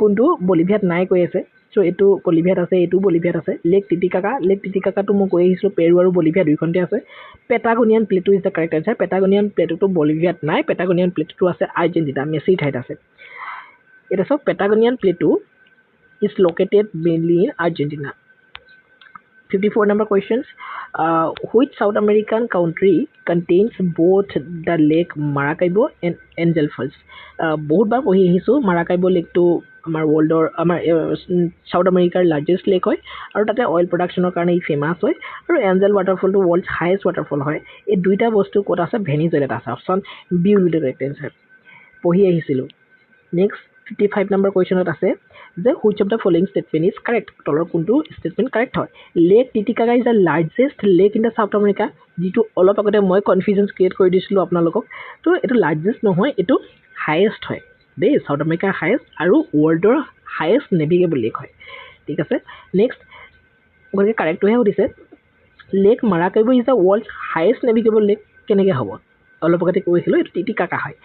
কোনটো বলিভিয়াত নাই কৈ আছে। চ' এইটো বলিভিয়াত আছে, এইটো বলিভিয়াত আছে। লেক টিটিকাকাটো মই কৈ আহিছিলোঁ, পেৰু আৰু বলিভিয়া দুইখনতে আছে। Patagonian plateau is the correct answer. Patagonian প্লেটোটো বলিভিয়াত নাই, পেটাগনিয়ান প্লেটোটো আছে আৰ্জেণ্টিনা, মেছিৰ ঠাইত আছে। এতিয়া চাওক, Patagonian plateau is located mainly in Argentina. 54 number questions, which South American country contains both the lake Maracaibo and Angel Falls? বহুত বাৰ পঢ়ি আহিছোঁ, মাৰাকাইবো লেকটো আমাৰ ৱৰ্ল্ডৰ চাউথ আমেৰিকাৰ লাৰ্জেষ্ট লেক হয়, আৰু তাতে অইল প্ৰডাকশ্যনৰ কাৰণে ই ফেমাছ হয়। আৰু এঞ্জেল ৱাটাৰফলটো ৱৰ্ল্ড হায়েষ্ট ৱাটাৰফল হয়। এই দুইটা বস্তু ক'ত আছে? ভেনিজুৱেলাত আছে। Option B will be the correct answer, পঢ়ি আহিছিলোঁ। নেক্সট 55 নম্বৰ কুৱেশ্যনত আছে যে which of the following statement is correct? তলৰ কোনটো ষ্টেটমেণ্ট কাৰেক্ট হয়? Lake Titicaca is the largest lake in the South America, যিটো অলপ আগতে মই কনফিউজনছ ক্ৰিয়েট কৰি দিছিলোঁ আপোনালোকক। তো এইটো লাৰ্জেষ্ট নহয়, এইটো হায়েষ্ট হয় দেই, চাউথ আমেৰিকাৰ হায়েষ্ট আৰু ৱৰ্ল্ডৰ হায়েষ্ট নেভিগেবল লেক হয়। ঠিক আছে, নেক্সট গতিকে কাৰেক্টটোহে সুধিছে। Lake Maracaibo is the world highest navigable lake, কেনেকৈ হ'ব? অলপ আগতে কৈছিলোঁ, এইটো টিটিকাকা হয়।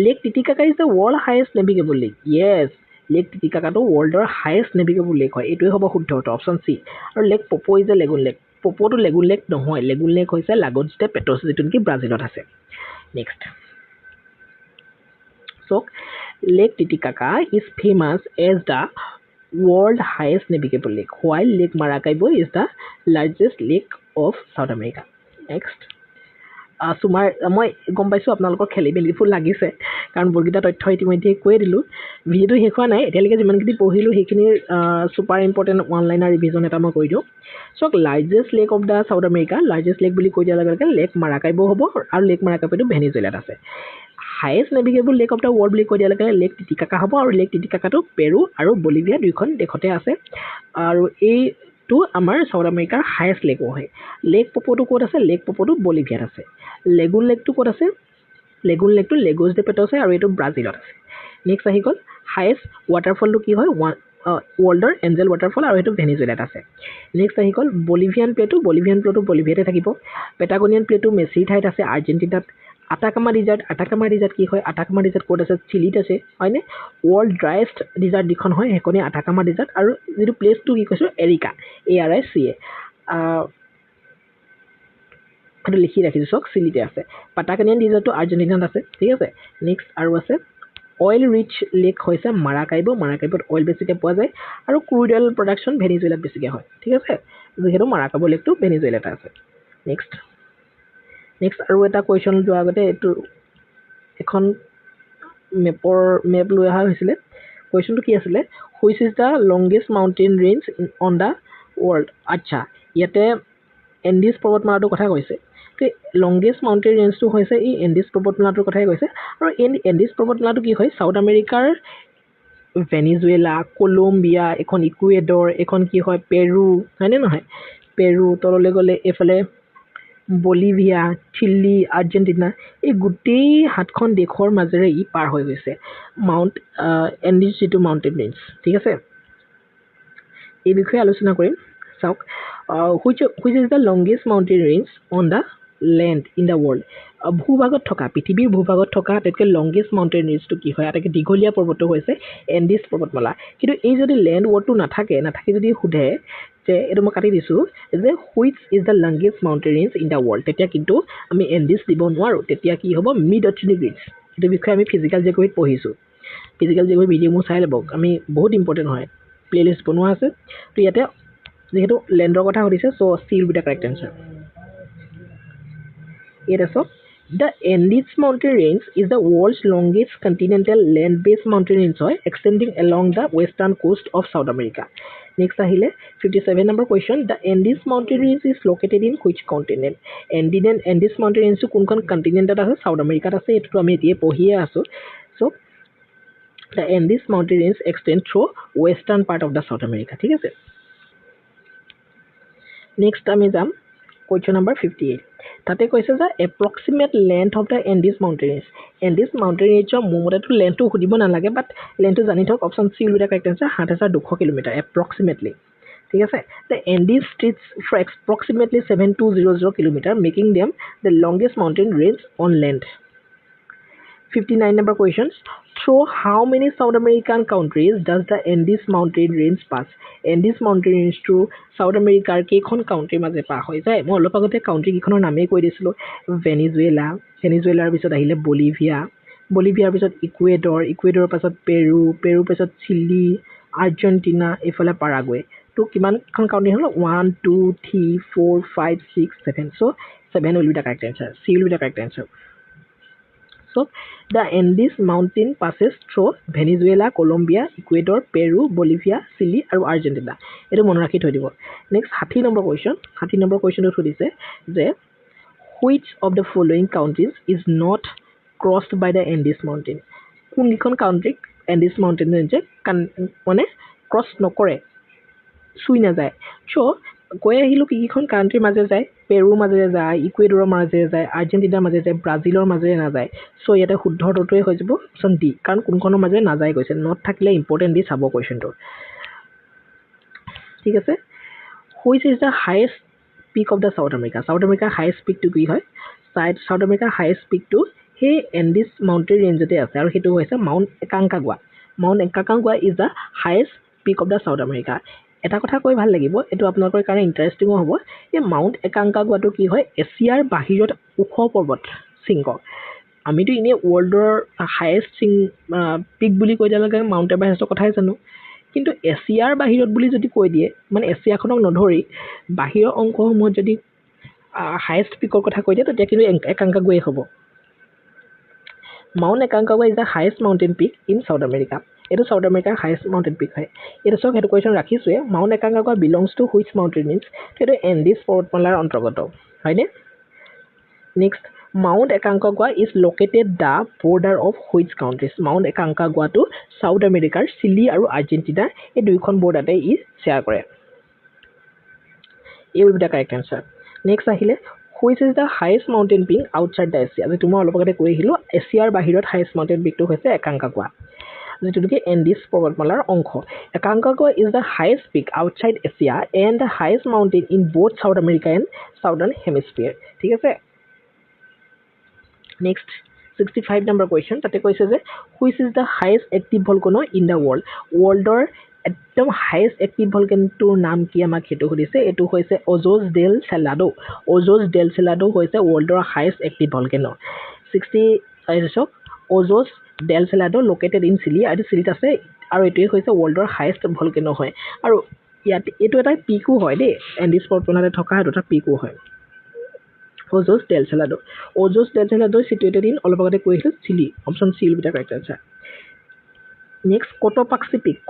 Lake Titicaca is the world highest navigable lake. Yes, lake টিটিকাকাটো ৱৰ্ল্ডৰ হায়েষ্ট নেভিগেবল লেক হয়। এইটোৱে হ'ব শুদ্ধ উত্তৰ, অপশ্যন চি। আৰু lake Poopo is the lagoon lake. পপোটো লেগুন লেক নহয়, লেগুন লেক হৈছে লাগছ ডে পেটছ, যিটো নেকি ব্ৰাজিলত আছে। নেক্সট চাওক, Lake Titicaca is famous as the world highest navigable lake, while Lake Maracaibo is the largest lake of South America. Next, মই গম পাইছোঁ আপোনালোকৰ খেলি মেলিবোৰ লাগিছে, কাৰণ বহুকেইটা তথ্য ইতিমধ্যে কৈয়ে দিলোঁ। ভিডিঅ'টো শেষ হোৱা নাই, এতিয়ালৈকে যিমানখিনি পঢ়িলোঁ সেইখিনিৰ ছুপাৰ ইম্পৰ্টেণ্ট অনলাইনৰ ৰিভিজন এটা মই কৰি দিওঁ। চাওক, largest lake of the South America, largest lake বুলি কৈ দিয়াৰ লগে লগে লেক মাৰাকাইবো হ'ব, আৰু লেক মাৰাকাইবোটো ভেনিজুৱেলাত আছে। Highest navigable lake of the world বুলি কৈ দিয়াৰ লগে লেক টিটিকাকা হ'ব, আৰু লেক টিটিকাকাটো পেৰু আৰু বলিভিয়া দুইখন দেশতে আছে। আৰু এইটো আমাৰ চাউথ আমেৰিকাৰ হায়েষ্ট লেকো হয়। লেক পপোটো ক'ত আছে? লেক পপোটো বলিভিয়াত আছে। লেগুন লেকটো ক'ত আছে? লেগুন লেকটো লেগছ ডে পেটছ হয়, আৰু এইটো ব্ৰাজিলত আছে। নেক্সট আহি গ'ল, হায়েষ্ট ৱাটাৰফলটো কি হয়? ৱৰ্ল্ডৰ এঞ্জেল ৱাটাৰফল, আৰু সেইটো ভেনিজুৱেলাত আছে। নেক্সট আহি গ'ল বলিভিয়ান প্লেটো বলিভিয়াতে থাকিব। পেটাগনিয়ান প্লেটো মেছিৰ ঠাইত আছে, আৰ্জেণ্টিনাত। আটাকামা ডিজাৰ্ট কি হয়? আটাকামা ডিজাৰ্ট ক'ত আছে? চিলিত আছে, হয়নে? ৱৰ্ল্ড ড্ৰাইয়েষ্ট ডিজাৰ্ট যিখন হয় সেইখনেই আটাকামা ডিজাৰ্ট। আৰু যিটো প্লেচটো কি কৈছোঁ? এৰিকা, ARICA, সেইটো লিখি ৰাখিছোঁ, চাওক, চিলিতে আছে। পাটাকানিয়ান ডিজাৰ্টটো আৰ্জেণ্টিনাত আছে। ঠিক আছে, নেক্সট আৰু আছে অইল ৰিচ লেক হৈছে মাৰাকাইবোত অইল বেছিকৈ পোৱা যায়, আৰু ক্ৰুড অইল প্ৰডাকশ্যন ভেনিজুৱেলাত বেছিকৈ হয়। ঠিক আছে, যিহেতু মাৰাকাইবো লেকটো ভেনিজুৱেলাত আছে। নেক্সট আৰু এটা কুৱেশ্যন যোৱাৰ আগতে এইটো এখন মেপ লৈ অহা হৈছিলে কুৱেশ্যনটো কি আছিলে which is the longest mountain range on the world আচ্ছা ইয়াতে এণ্ডিছ পৰ্বতমালাটোৰ কথা কৈছে লংগেষ্ট মাউণ্টেইন ৰেঞ্জটো হৈছে এই এণ্ডিছ পৰ্বতমালাটোৰ কথাই কৈছে আৰু এই এণ্ডিছ পৰ্বতমালাটো কি হয় চাউথ আমেৰিকাৰ ভেনিজুৱেলা কলম্বিয়া এখন ইকুৱেডৰ এখন কি হয় পেৰু হয়নে নহয় পেৰু তললৈ গ'লে এইফালে বলিভিয়া চিলি আৰ্জেণ্টিনা এই গোটেই 7খন দেশৰ মাজেৰে ই পাৰ হৈ গৈছে মাউণ্ট এণ্ডিছ যিটো মাউণ্টেইন ৰেঞ্জ ঠিক আছে এই বিষয়ে আলোচনা কৰিম চাওক which is the longest mountain range on the land in the world ভূভাগত থকা পৃথিৱীৰ ভূভাগত থকা আটাইতকৈ লংগেষ্ট মাউণ্টেইন ৰেঞ্জটো কি হয় আটাইতকৈ দীঘলীয়া পৰ্বতটো হৈছে এণ্ডিছ পৰ্বতমালা কিন্তু এই যদি লেণ্ড ৱৰ্ডটো নাথাকে যদি সোধে যে এইটো মই কাটি দিছোঁ যে which is the longest mountain range in the world তেতিয়া কিন্তু আমি এণ্ডিছ দিব নোৱাৰোঁ তেতিয়া কি হ'ব মিড অথেণ্টিক ৰেঞ্জ এইটো বিষয়ে আমি ফিজিকেল জিঅ'গ্ৰাফীত পঢ়িছোঁ ফিজিকেল জিঅ'গ্ৰাফী ভিডিঅ'বোৰ চাই ল'ব আমি বহুত ইম্পৰ্টেণ্ট হয় প্লেলিষ্ট বনোৱা আছে তো ইয়াতে যিহেতু লেণ্ডৰ কথা সুধিছে so' C will be the correct answer ইয়াত আছোঁ the Andes mountain range is the world's longest continental land based mountain range হয় extending along the western coast of South America next আহিলে 57 number question the Andes mountain range is located in which continent Andes mountain ৰেঞ্জটো কোনখন কণ্টিনেণ্টত আছে চাউথ আমেৰিকাত আছে এইটোতো আমি এতিয়াই পঢ়িয়ে আছোঁ so' the Andes mountain range extend through western part of the South America ঠিক আছে নেক্সট আমি যাম কুৱেশ্যন নম্বৰ 58 তাতে কৈছে যে approximate length of the Andes mountain ৰেঞ্জৰ মোৰ মতেতো লেন্থটো সুধিব নালাগে বাট লেন্থটো জানি থওক option C will be the correct answer 7,200 kilometre approximately ঠিক আছে the Andes stretches for approximately 7200 kilometre making them the longest mountain range on land 59 number questions. Through how many South American countries does the Andes mountain range pass? Andes mountain range to South America কেইখন কাউন্ট্ৰি মাজে পাৰ হৈ যায় মই অলপ আগতে কাউন্ট্ৰি কেইখনৰ নামেই কৈ দিছিলোঁ ভেনিজুৱেলাৰ পিছত আহিলে বলিভিয়াৰ পিছত ইকুৱেডৰৰ পাছত পেৰুৰ পাছত চিলি আৰ্জেণ্টিনা এইফালে পাৰাগুৱে তো কিমানখন কাউন্ট্ৰি হ'ল 1 2 3 4 5 6 7 চ' 7 will be the correct answer C will be the correct answer So, the Andes mountain passes through Venezuela, Colombia, Ecuador, Peru, Bolivia, Chile আৰু আৰ্জেণ্টিনা এইটো মনত ৰাখি থৈ দিব নেক্সট 60 নম্বৰ কুৱেশ্যনটো সুধিছে যে which of the following countries is not crossed by the Andes mountain কোনকেইখন কাউণ্ট্ৰিক এণ্ডিছ মাউণ্টেইন ৰেঞ্জে মানে ক্ৰছ নকৰে চুই নাযায় চ' কৈ আহিলোঁ কেইখন কাউণ্ট্ৰিৰ মাজে যায় পেৰুৰ মাজেৰে যায় ইকুৱেডৰৰ মাজেৰে যায় আৰ্জেণ্টিনাৰ মাজেৰে যায় ব্ৰাজিলৰ মাজেৰে নাযায় চ' ইয়াতে শুদ্ধ উত্তৰটোৱে হৈ যাব অপশ্যন ডি কাৰণ কোনখনৰ মাজেৰে নাযায় কৈছে নট থাকিলে ইম্পৰ্টেণ্ট দি চাব কুৱেশ্যনটো ঠিক আছে which is the highest peak of the South আমেৰিকাৰ হায়েষ্ট পিকটো কি হয় চাউথ আমেৰিকাৰ হায়েষ্ট পিকটো সেই এণ্ডিছ মাউণ্টেইন ৰেঞ্জতে আছে আৰু সেইটো হৈছে mount Aconcagua is the highest peak of the South America এটা কথা কৈ ভাল লাগিব এইটো আপোনালোকৰ কাৰণে ইণ্টাৰেষ্টিঙো হ'ব এই মাউণ্ট একাংকাগুৱাটো কি হয় এছিয়াৰ বাহিৰত ওখ পৰ্বত শৃংগ আমিতো এনেই ৱৰ্ল্ডৰ হায়েষ্ট পিক বুলি কৈ দিয়ালৈকে মাউণ্ট এভাৰেষ্টৰ কথাই জানো কিন্তু এছিয়াৰ বাহিৰত বুলি যদি কৈ দিয়ে মানে এছিয়াখনক নধৰি বাহিৰৰ অংশসমূহত যদি হায়েষ্ট পিকৰ কথা কৈ দিয়ে তেতিয়া কিন্তু একাংকাগুৱাই হ'ব mount Aconcagua is the highest mountain peak in South America এইটো চাউথ আমেৰিকাৰ হায়েষ্ট মাউণ্টেইন পিক হয় এইটো চাওক সেইটো কুৱেশ্যন ৰাখিছোৱে mount Aconcagua belongs to which mountain range সেইটো এণ্ডিছ পৰ্বতমালাৰ অন্তৰ্গত হয়নে next mount Aconcagua is located the border of which countries mount একাংকাগুৱাটো চাউথ আমেৰিকাৰ চিলি আৰু আৰ্জেণ্টিনা এই দুয়োখন বৰ্ডাৰতে ই শ্বেয়াৰ কৰে এই will be the correct answer next আহিলে which is the highest mountain peak outside the Asia যিটো মই অলপ আগতে কৈ আহিলোঁ এছিয়াৰ বাহিৰত হায়েষ্ট মাউণ্টেইন পিকটো হৈছে একাংকাগুৱা যিটো নেকি এণ্ডিছ পৰ্বতমালাৰ অংশ Aconcagua is the highest peak outside Asia and the highest mountain in both South America and southern hemisphere ঠিক আছে নেক্সট 65 নম্বৰ কুৱেশ্যন তাতে কৈছে যে which is the highest active volcano in the ৱৰ্ল্ডৰ একদম হায়েষ্ট এক্টিভ ভলকানোটোৰ নাম কি আমাক সেইটো সুধিছে এইটো হৈছে অজ'জ ডেল চেলাডো হৈছে ৱৰ্ল্ডৰ হায়েষ্ট এক্টিভ ভলকানো 60 চাওক অজ'জ ডেল চেলাডো লোকেটেড ইন চিলি আৰু চিলিত আছে আৰু এইটোৱে হৈছে ৱৰ্ল্ডৰ হায়েষ্ট ভলকানো হয় আৰু ইয়াত এইটো এটা পিকো হয় দেই এণ্ডিছ পৰ্বতমালাতে থকা সেইটো এটা পিকো হয় Ojos del Salado. Ojos del Salado is situated in অলপতে কৈছিল Chile option C will be the correct answer. Next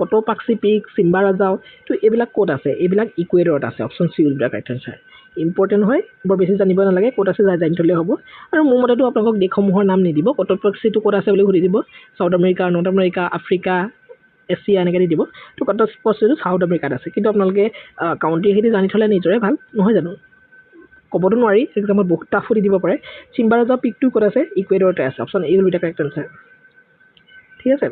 Cotopaxi peak Chimborazo তো এইবিলাক ক'ত আছে এইবিলাক ইকুৱেডৰত আছে option C will be the correct answer. Important হয় বৰ বেছি জানিব নালাগে ক'ত আছে জানি থ'লে হ'ব আৰু মোৰ মতেতো আপোনালোকক দেশসমূহৰ নাম নিদিব কটপাক্সিটো ক'ত আছে বুলি সুধি দিব south America north America Africa Asia এনেকৈ দি দিব তো কটপাক্সিটো সাউথ আমেৰিকাত আছে কিন্তু আপোনালোকে কাউণ্ট্ৰিখিনি জানি থ'লে নিজৰে ভাল নহয় জানো ক'বতো নোৱাৰি এক্সামত বহুত টাফ সুধি দিব পাৰে চিম্বাৰাজাও পিকটো ক'ত আছে ইকুৱেডৰতে আছে option A will be the correct answer. ঠিক আছে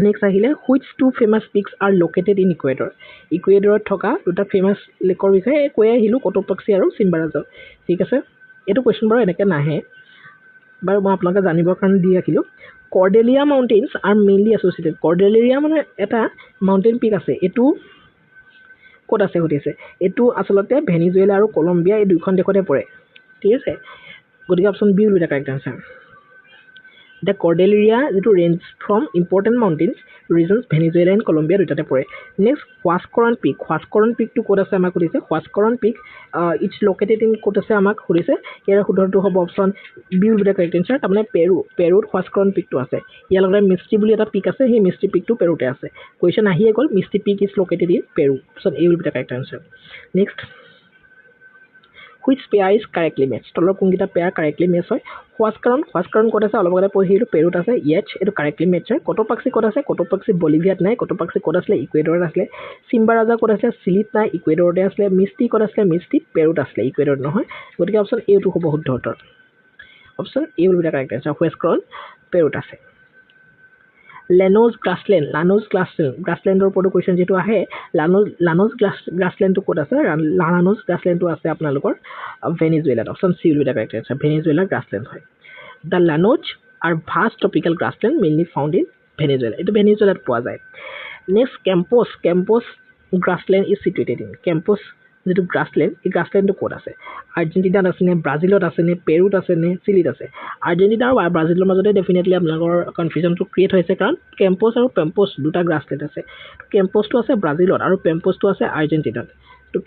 নেক্সট আহিলে which two famous peaks are located in Ecuador ইকুৱেডৰত থকা দুটা ফেমাছ লেকৰ বিষয়ে কৈ আহিলোঁ কটপাক্সি আৰু চিম্বাৰাজাও ঠিক আছে এইটো কুৱেশ্যন বাৰু এনেকৈ নাহে বাৰু মই আপোনালোকে জানিবৰ কাৰণে দি ৰাখিলোঁ Cordelia mountains R mainly associated Cordelia মানে এটা মাউণ্টেইন পিক আছে এইটো ক'ত আছে সুধিছে এইটো আচলতে ভেনিজুৱেলা আৰু কলম্বিয়া এই দুইখন দেশতে পৰে ঠিক আছে গতিকে option B will be the correct answer. The Cordillera যিটো range from important mountains regions Venezuela and Colombia দুটাতে পৰে নেক্সট হুৱাস্কৰণ পিকটো ক'ত আছে আমাক সুধিছে Huascaran peak it's located in ক'ত আছে আমাক সুধিছে ইয়াৰ শুদ্ধটো হ'ব option B will be the correct answer তাৰমানে পেৰুত হুৱাস্কৰণ পিকটো আছে ইয়াৰ লগতে মিষ্টি বুলি এটা পিক আছে সেই মিষ্টি পিকটো পেৰুতে আছে কুৱেশ্যন আহিয়ে গ'ল Misti peak is located in Peru option A will be the correct answer. Next which pair is correctly match তলৰ কোনকেইটা পেয়াৰ কাৰেক্টলি মেচ হয় হুৱাস্কৰণ ক'ত আছে অলপ আগতে পঢ়িলোঁ পেৰুত আছে য়েছ এইটো কাৰেক্টলি মেচ হয় কটপাক্সি ক'ত আছে কটপাক্সি বলিভিয়াত নাই কটপাক্সি ক'ত আছিলে ইকুৱেডৰত আছিলে চিম্বাৰাজা ক'ত আছিলে চিলিত নাই ইকুৱেডৰতে আছিলে মিষ্টি ক'ত আছিলে মিষ্টি পেৰুত আছিলে ইকুৱেডৰত নহয় গতিকে অপশ্যন এইটো হ'ব শুদ্ধ উত্তৰ option A will be the correct answer হুৱাস্কৰণ পেৰুত আছে লানোজ গ্ৰাছলেণ্ডৰ ওপৰতো কুৱেশ্যন যিটো আহে লানোজ গ্ৰাছলেণ্ডটো ক'ত আছে লানোজ গ্ৰাছলেণ্ডটো আছে আপোনালোকৰ ভেনিজুৱেলাত option C will be the correct answer ভেনিজুৱেলাৰ গ্ৰাছলেণ্ড হয় the Llanos are vast tropical grassland mainly found in Venezuela এইটো ভেনিজুৱেলাত পোৱা যায় next Campos grassland is situated in Campos যিটো গ্ৰাছলেণ্ড এই গ্ৰাছলেণ্ডটো ক'ত আছে আৰ্জেণ্টিনাত আছেনে ব্ৰাজিলত আছেনে পেৰুত আছেনে চিলিত আছে আৰ্জেণ্টিনা আৰু ব্ৰাজিলৰ মাজতে ডেফিনেটলি আপোনালোকৰ কনফিউজনটো ক্ৰিয়েট হৈছে কাৰণ কেম্পছ আৰু পেম্পছ দুটা গ্ৰাছলেণ্ড আছে কেম্পছটো আছে ব্ৰাজিলত আৰু পেম্পছটো আছে আৰ্জেণ্টিনাত তো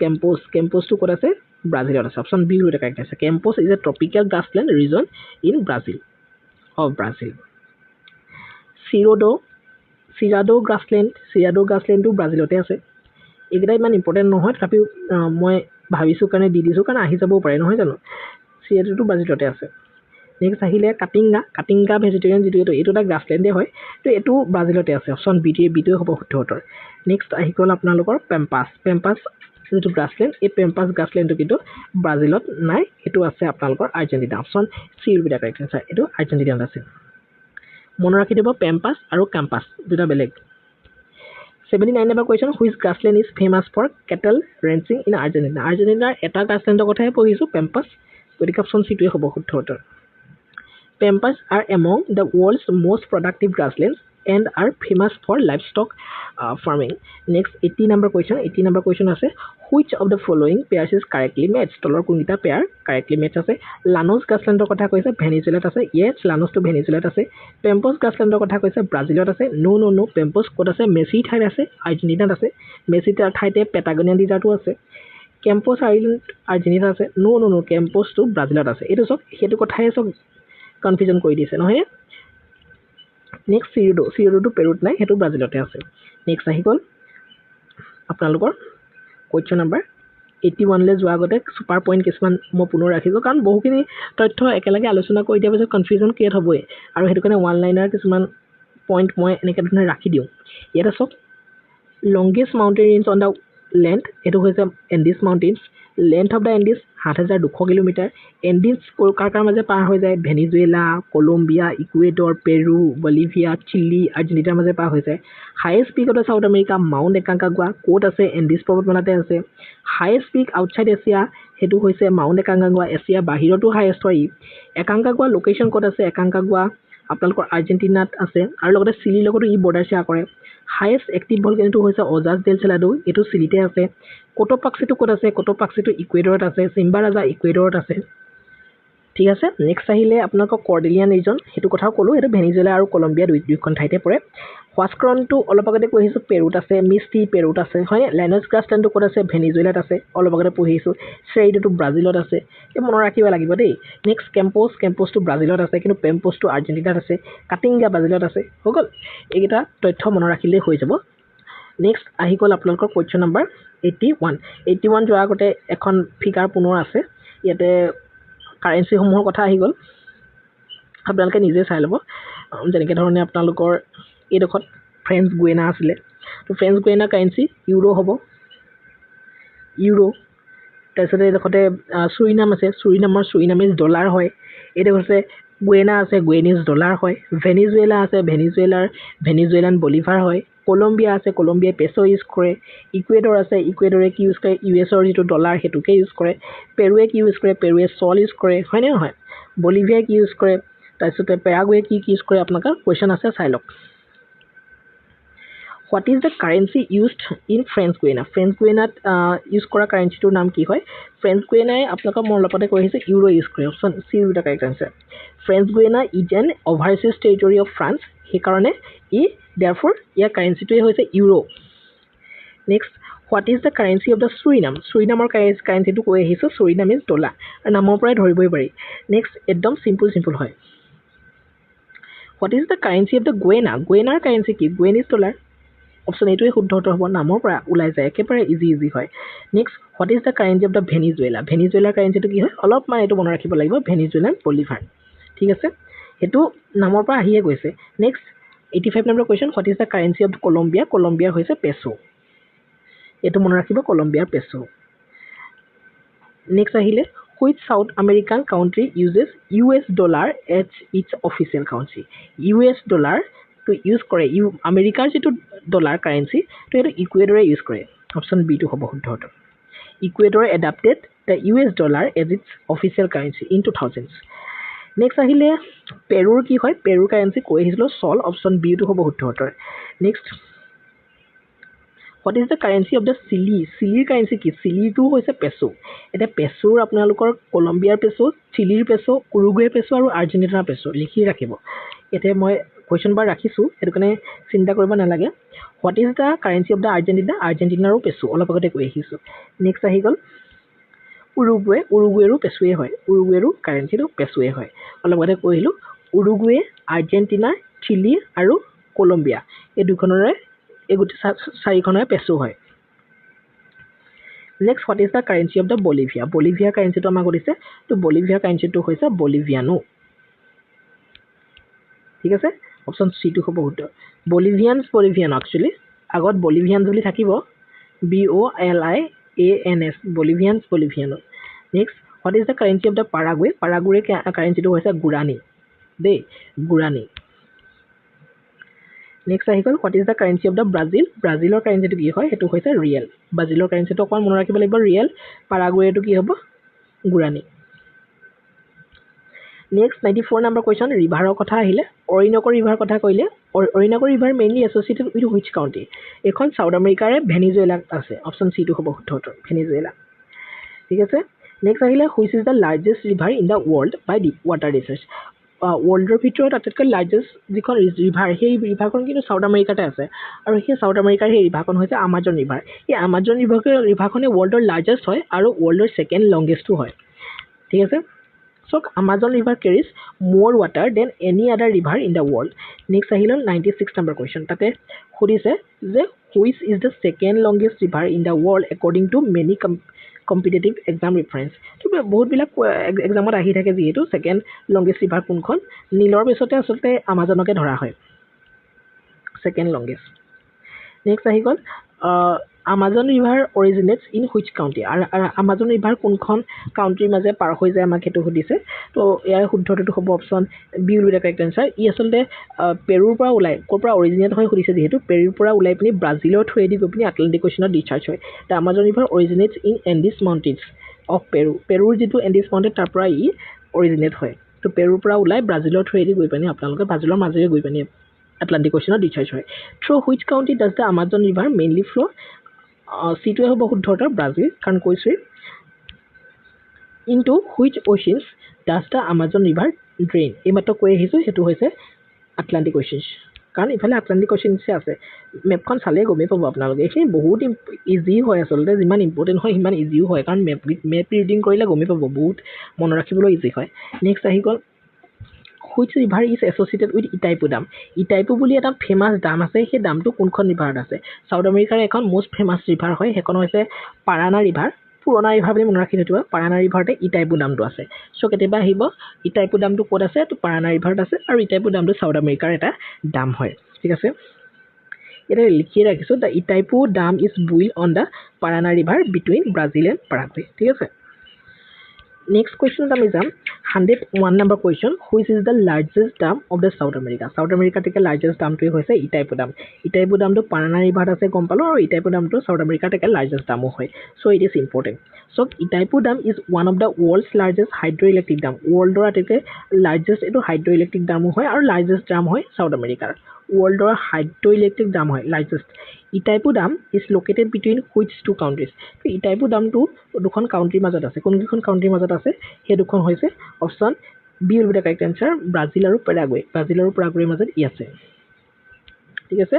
কেম্পছটো ক'ত আছে ব্ৰাজিলত আছে option B will be the correct answer Campos is a tropical grassland region in Brazil Cerrado গ্ৰাছলেণ্ডটো ব্ৰাজিলতে আছে এইকেইটা ইমান ইম্পৰ্টেণ্ট নহয় তথাপিও মই ভাবিছোঁ কাৰণে দি দিছোঁ কাৰণ আহি যাবও পাৰে নহয় জানো চিৰাডোটো ব্ৰাজিলতে আছে নেক্সট আহিলে কাটিংগা ভেজিটেৰিয়ান যিটো এইটো এটা গ্ৰাছলেণ্ডে হয় তো এইটো ব্ৰাজিলতে আছে অপশ্যন বিটোৱে হ'ব শুদ্ধ উত্তৰ নেক্সট আহি গ'ল আপোনালোকৰ পেম্পাছ যিটো গ্ৰাছলেণ্ড এই পেম্পাছ গ্ৰাছলেণ্ডটো কিন্তু ব্ৰাজিলত নাই এইটো আছে আপোনালোকৰ Argentina option C will be the correct answer এইটো আৰ্জেণ্টিনাত আছে মনত ৰাখি দিব পেম্পাছ আৰু কেম্পাছ দুটা বেলেগ 79 number question which grassland is famous for cattle ranching in আৰ্জেণ্টিনাৰ এটা গ্ৰাছলেণ্ডৰ কথাহে পঢ়িছোঁ পেম্পাছ গতিকে অপশ্যন চিটোৱে হ'ব শুদ্ধ উত্তৰ Pampers are among the world's most productive grasslands and are famous for livestock farming. Next 80 number question আছে which of the following pairs is correctly matched তলৰ কোনটা পেয়াৰ correctly match আছে লানোজ গ্ৰাছলেণ্ডৰ কথা কৈছে ভেনিজুৱেলাত আছে yes লানোজটো ভেনিজুৱেলাত আছে পেম্পছ গ্ৰাছলেণ্ডৰ কথা কৈছে ব্ৰাজিলত আছে no পেম্পছ ক'ত আছে মেছি ঠাইত আছে আৰ্জেণ্টিনাত আছে মেছি ঠাইতে পেটাগনিয়ান ডিজাৰ্টো আছে কেম্পছ আৰ্জেণ্টিনাত আছে no কেম্পছটো ব্ৰাজিলত আছে এইটো চব সেইটো কথাই চব কনফিউজন কৰি দিছে নহয় নেক্সট চিৰডোটো পেৰুত নাই সেইটো ব্ৰাজিলতে আছে নেক্সট আহি গ'ল আপোনালোকৰ কুৱেশ্যন নম্বৰ 81 লৈ যোৱাৰ আগতে ছুপাৰ পইণ্ট কিছুমান মই পুনৰ ৰাখিছোঁ কাৰণ বহুখিনি তথ্য একেলগে আলোচনা কৰি দিয়াৰ পিছত কনফিউজন ক্ৰিয়েট হ'বই আৰু সেইটো কাৰণে ওৱান লাইনাৰ কিছুমান পইণ্ট মই এনেকৈ ধৰণে ৰাখি দিওঁ ইয়াতে চব longest mountain range on the land এইটো হৈছে Andes mountains length of the Andes ৭,২০০ কিলোমিটাৰ এণ্ডিছ কাৰ মাজে পাৰ হৈ যায় Venezuela Colombia Ecuador Peru Bolivia Chile আৰ্জেণ্টিনাৰ মাজে পাৰ হৈ যায় highest peak of the South America Mount Aconcagua ক'ত আছে এণ্ডিছ পৰ্বতমালাতে আছে হায়েষ্ট পিক আউটছাইড এছিয়া সেইটো হৈছে মাউণ্ট একাংকাগুৱা এছিয়া বাহিৰতো হায়েষ্ট হয় একাংকাগুৱা লোকেশ্যন ক'ত আছে একাংকাগুৱা আপোনালোকৰ আৰ্জেণ্টিনাত আছে আৰু লগতে চিলিৰ লগতো ই বৰ্ডাৰ শ্বেয়াৰ কৰে হায়েষ্ট এক্টিভ ভলকেনোটো হৈছে অজাছ ডেল চেলাডো এইটো চিলিতে আছে কটপাক্সিটো ক'ত আছে কটপাক্সিটো ইকুৱেডৰত আছে চিম্বাৰাজা ইকুৱেডৰত আছে ঠিক আছে নেক্সট আহিলে আপোনালোকৰ কৰ্ডেলিয়ান ৰিজন সেইটো কথাও ক'লোঁ এইটো ভেনিজুৱেলা আৰু কলম্বিয়া দুইখন ঠাইতে পৰে হোৱাস্কৰণটো অলপ আগতে কৈ আহিছোঁ পেৰুত আছে, মিষ্টি পেৰুত আছে হয়, লেনছ গ্ৰাছলেণ্ডটো ক'ত আছে ভেনিজুৱেলাত আছে, অলপ আগতে পঢ়ি আহিছোঁ। শ্ৰেইডটো ব্ৰাজিলত আছে, এই মনত ৰাখিব লাগিব দেই। নেক্সট কেম্পছটো ব্ৰাজিলত আছে, কিন্তু পেম্পছটো আৰ্জেণ্টিনাত আছে, কাটিংগা ব্ৰাজিলত আছে, হৈ গ'ল। এইকেইটা তথ্য মনত ৰাখিলেই হৈ যাব। নেক্সট আহি গ'ল আপোনালোকৰ কুৱেশ্যন নম্বৰ 81। 81 যোৱাৰ আগতে এখন ফিগাৰ পুনৰ আছে, ইয়াতে কাৰেঞ্চিসমূহৰ কথা আহি গ'ল, আপোনালোকে নিজে চাই ল'ব। যেনেকৈ ধৰণে আপোনালোকৰ এইডোখৰত ফ্ৰেঞ্চ গুৱেনা আছিলে, তো ফ্ৰেঞ্চ গুৱেনা কাৰেঞ্চি ইউৰো হ'ব, ইউৰো। তাৰপিছতে এইডোখৰতে চুৰিনাম আছে, চুৰিনামিজ ডলাৰ হয়। এইডোখৰতে গুৱেনা আছে, গুৱেনিজ ডলাৰ হয়। ভেনিজুৱেলা আছে, ভেনিজুৱেলান বলিভাৰ হয়। কলম্বিয়া আছে, কলম্বিয়াই পেছ' ইউজ কৰে। ইকুৱেডৰ আছে, ইকুৱেডৰে কি ইউজ কৰে, US যিটো ডলাৰ সেইটোকে ইউজ কৰে। পেৰুৱে কি ইউজ কৰে, পেৰুৱে চল ইউজ কৰে, হয়নে নহয়। বলিভিয়াই কি ইউজ কৰে, তাৰপিছতে পেৰাগুৱে কি ইউজ কৰে, আপোনালোকৰ কুৱেশ্যন আছে চাই লওক। What is the currency used in French Guiana. French গুৱেনাত ইউজ কৰা কাৰেঞ্চিটোৰ নাম কি হয়। ফ্ৰেঞ্চ গুৱেনাই আপোনালোকক মই অলপতে কৈ আহিছোঁ ইউৰো ইউজ কৰে, option C is the correct answer. French Guiana is an overseas territory of France, সেইকাৰণে দেয়াৰফৰ ইয়াৰ কাৰেঞ্চিটোৱে হৈছে euro. Next what is the currency of the Suriname. চুৰিনামৰ কাৰেঞ্চিটো কৈ আহিছোঁ, চুৰিনাম ইজ ডলাৰ, আৰু নামৰ পৰাই ধৰিবই পাৰি। নেক্সট একদম চিম্পুল হয়। What is the currency of the Guyana. গুৱেনাৰ কাৰেঞ্চি কি, গুৱেনিজ ডলাৰ, অপশ্যন এইটোৱে শুদ্ধ উত্তৰ হ'ব, নামৰ পৰা ওলাই যায়, একেবাৰে ইজি হয়। Next what is the currency of the Venezuela. ভেনিজুৱেলাৰ কাৰেঞ্চিটো কি হয়, অলপমান এইটো মনত ৰাখিব লাগিব, ভেনিজুৱেলান বলিভাৰ, ঠিক আছে, সেইটো নামৰ পৰা আহিয়ে গৈছে। Next 85 number question, what is the currency of Colombia. কলম্বিয়াৰ হৈছে পেছ', এইটো মনত ৰাখিব, কলম্বিয়াৰ পেছ'। নেক্সট আহিলে which South American country uses US dollar as its official currency. US ডলাৰটো ইউজ কৰে, আমেৰিকাৰ যিটো ডলাৰ কাৰেঞ্চি, তো সেইটো ইকুৱেডৰে ইউজ কৰে, অপশ্যন বিটো হ'ব শুদ্ধ উত্তৰ। Ecuador adapted the US dollar as its official currency in 2000। Next আহিলে পেৰুৰ কি হয়, পেৰুৰ কাৰেঞ্চি কৈ আহিছিলোঁ চল, অপশ্যন বিটো হ'ব শুদ্ধ উত্তৰ। Next what is the currency of the Chile. চিলিৰ কাৰেঞ্চি কি, চিলিটো হৈছে পেছ'। এতিয়া পেছ'ৰ আপোনালোকৰ কলম্বিয়াৰ পেছ', চিলিৰ পেছ', উৰুগুৱেৰ পেছ' আৰু আৰ্জেণ্টিনাৰ পেছ', লিখি ৰাখিব। এতিয়া মই কুৱেশ্যন বাৰ ৰাখিছোঁ, সেইটো কাৰণে চিন্তা কৰিব নালাগে। What is the currency of the Argentina. আৰ্জেণ্টিনাৰো পেছ', অলপ আগতে কৈ আহিছোঁ। নেক্সট আহি গ'ল উৰুগুৱে। উৰুগুৱেৰো পেছোৱে হয়, উৰুগুৱেৰো কাৰেঞ্চিটো পেছোৱে হয়, অলপ আগতে কৈ আহিলোঁ। উৰুগুৱে, আৰ্জেণ্টিনা, চিলি আৰু কলম্বিয়া, এই দুখনৰে এই গোটেই চাৰিখনৰে পেছো হয়। Next what is the currency of the Bolivia. বলিভিয়াৰ কাৰেঞ্চিটো আমাক সুধিছে, তো বলিভিয়াৰ কাৰেঞ্চিটো হৈছে বলিভিয়ানো, ঠিক আছে, অপশ্যন চিটো হ'ব শুদ্ধ। বলিভিয়ানো একচুৱেলি আগত বলিভিয়ান বুলি থাকিব, BOLIANS, boliviano. Next what is the currency of the Paraguay. Paraguay কাৰেঞ্চিটো হৈছে গুৰানী দেই, গুৰানী। নেক্সট আহি গ'ল what is the currency of the Brazil. ব্ৰাজিলৰ কাৰেঞ্চিটো কি হয়, সেইটো হৈছে ৰিয়েল। ব্ৰাজিলৰ কাৰেঞ্চিটো অকণমান মনত ৰাখিব লাগিব, ৰিয়েল। পাৰাগুৱেটো কি হ'ব, গুৰানী। নেক্সট 94 নম্বৰ কুৱেশ্যন, ৰিভাৰৰ কথা আহিলে, অৰিন'ক ৰিভাৰ কথা কৈলে, Orinoco river mainly associated with which country. এইখন চাউথ আমেৰিকাৰে ভেনিজুৱেলাত আছে, অপশ্যন চিটো হ'ব শুদ্ধ উত্তৰ, ভেনিজুৱেলা, ঠিক আছে। নেক্সট আহিলে which is the largest river in the world by water discharge. ৱৰ্ল্ডৰ ভিতৰত আটাইতকৈ লাৰ্জেষ্ট যিখন ৰিভাৰ, সেই ৰিভাৰখন কিন্তু চাউথ আমেৰিকাতে আছে, আৰু সেই চাউথ আমেৰিকাৰ সেই ৰিভাৰখন হৈছে আমাজন ৰিভাৰ। এই আমাজন ৰিভাৰখনে ৱৰ্ল্ডৰ লাৰ্জেষ্ট হয় আৰু ৱৰ্ল্ডৰ ছেকেণ্ড লংগেষ্টো হয়, ঠিক আছে। So, Amazon River carries more water than any other river in the world. Next আহিল 96 number question. তাতে সুধিছে যে which is the second longest river in the world according to many competitive exam reference. তো বহুতবিলাক এক্সামত আহি থাকে যিহেতু ছেকেণ্ড লংগেষ্ট ৰিভাৰ কোনখন, নীলৰ পিছতে আচলতে আমাজনকে ধৰা হয় ছেকেণ্ড লংগেষ্ট। নেক্সট আহি গ'ল Amazon river originates in which country. আৰু আমাজন ৰিভাৰ কোনখন কাউণ্ট্ৰিৰ মাজে পাৰ হৈ যায় আমাক সেইটো সুধিছে, তো ইয়াৰ শুদ্ধটো হ'ব option B will be the correct answer. ই আচলতে পেৰুৰ পৰা ওলাই, ক'ৰ পৰা অৰিজিনেট হৈ সুধিছে যিহেতু, পেৰুৰ পৰা ওলাই পিনি ব্ৰাজিলৰ থ্ৰুৱেদি গৈ পিনি আটলাণ্টিক অ'চিয়ানত ডিচাৰ্জ হয়। The Amazon river originates in Andes mountains of Peru. পেৰুৰ যিটো এণ্ডিছ মাউণ্টেইন তাৰ পৰা ই অৰিজিনেট হয়। তো পেৰুৰ পৰা ওলাই ব্ৰাজিলৰ থ্ৰুৱেদি গৈ পিনি আপোনালোকে ব্ৰাজিলৰ মাজেৰে গৈ পিনি আটলাণ্টিক অ'চিয়ানত ডিচাৰ্জ হয়। Through which country does the Amazon river mainly flow'. চিটোৱে হ'ব শুদ্ধ উত্তৰ, ব্ৰাজিল, কাৰণ কৈছোৱেই। Into which oceans does the Amazon river drain. এইমাত্ৰ কৈ আহিছোঁ, সেইটো হৈছে আটলাণ্টিক অ'চিয়ানছ। কাৰণ ইফালে আটলাণ্টিক অ'চিয়ানছে আছে মেপখন চালেই গমেই পাব আপোনালোকে এইখিনি বহুত ইজি হয় আচলতে যিমান ইম্পৰ্টেণ্ট হয় সিমান ইজিও হয় কাৰণ মেপ ৰিডিং কৰিলে গমেই পাব বহুত মনত ৰাখিবলৈ ইজি হয় নেক্সট আহি গ'ল which river is associated with Itaipu dam Itaipu বুলি এটা ফেমাছ ডাম আছে সেই ডামটো কোনখন ৰিভাৰত আছে চাউথ আমেৰিকাৰ এখন মষ্ট ফেমাছ ৰিভাৰ হয় সেইখন হৈছে পাৰানা ৰিভাৰ পুৰণা ৰিভাৰ বুলি মনত ৰাখি থৈ দিব পাৰানা ৰিভাৰতে ইটাইপু ডামটো আছে চ' কেতিয়াবা আহিব ইটাইপু ডামটো ক'ত আছে তো পাৰানা ৰিভাৰত আছে আৰু ইটাইপু ডামটো চাউথ আমেৰিকাৰ এটা ডাম হয় ঠিক আছে এটা লিখিয়ে ৰাখিছোঁ the Itaipu dam is build on the Parana river between Brazil and Paraguay ঠিক আছে নেক্সট কুৱেশ্যনত আমি যাম 101 number question which is the largest dam of the South America South আমেৰিকাতকৈ লাৰ্জেষ্ট ডামটোৱে হৈছে ইটাইপু ডামটো পাৰানা ৰিভাৰত আছে গম পালোঁ আৰু ইটাইপু ডামটো চাউথ আমেৰিকাতকৈ লাৰ্জেষ্ট ডামো হয় so' it is important so' Itaipu dam is one of the world's largest hydro' electric dam ৱৰ্ল্ডৰ আটাইতকৈ লাৰ্জেষ্ট এইটো হাইড্ৰ' ইলেক্ট্ৰিক ডামো হয় আৰু লাৰ্জেষ্ট ডাম হয় চাউথ আমেৰিকাৰ ৱৰ্ল্ডৰ হাইড্ৰ' ইলেক্ট্ৰিক ডাম হয় largest Itaipu dam is located between which two countries Itaipu ডামটো দুখন কাউণ্ট্ৰিৰ মাজত আছে কোনকেইখন কাউণ্ট্ৰিৰ মাজত আছে সেই দুখন হৈছে option B will be the correct answer Brazil আৰু পেৰাগুৱেৰ মাজত ই আছে ঠিক আছে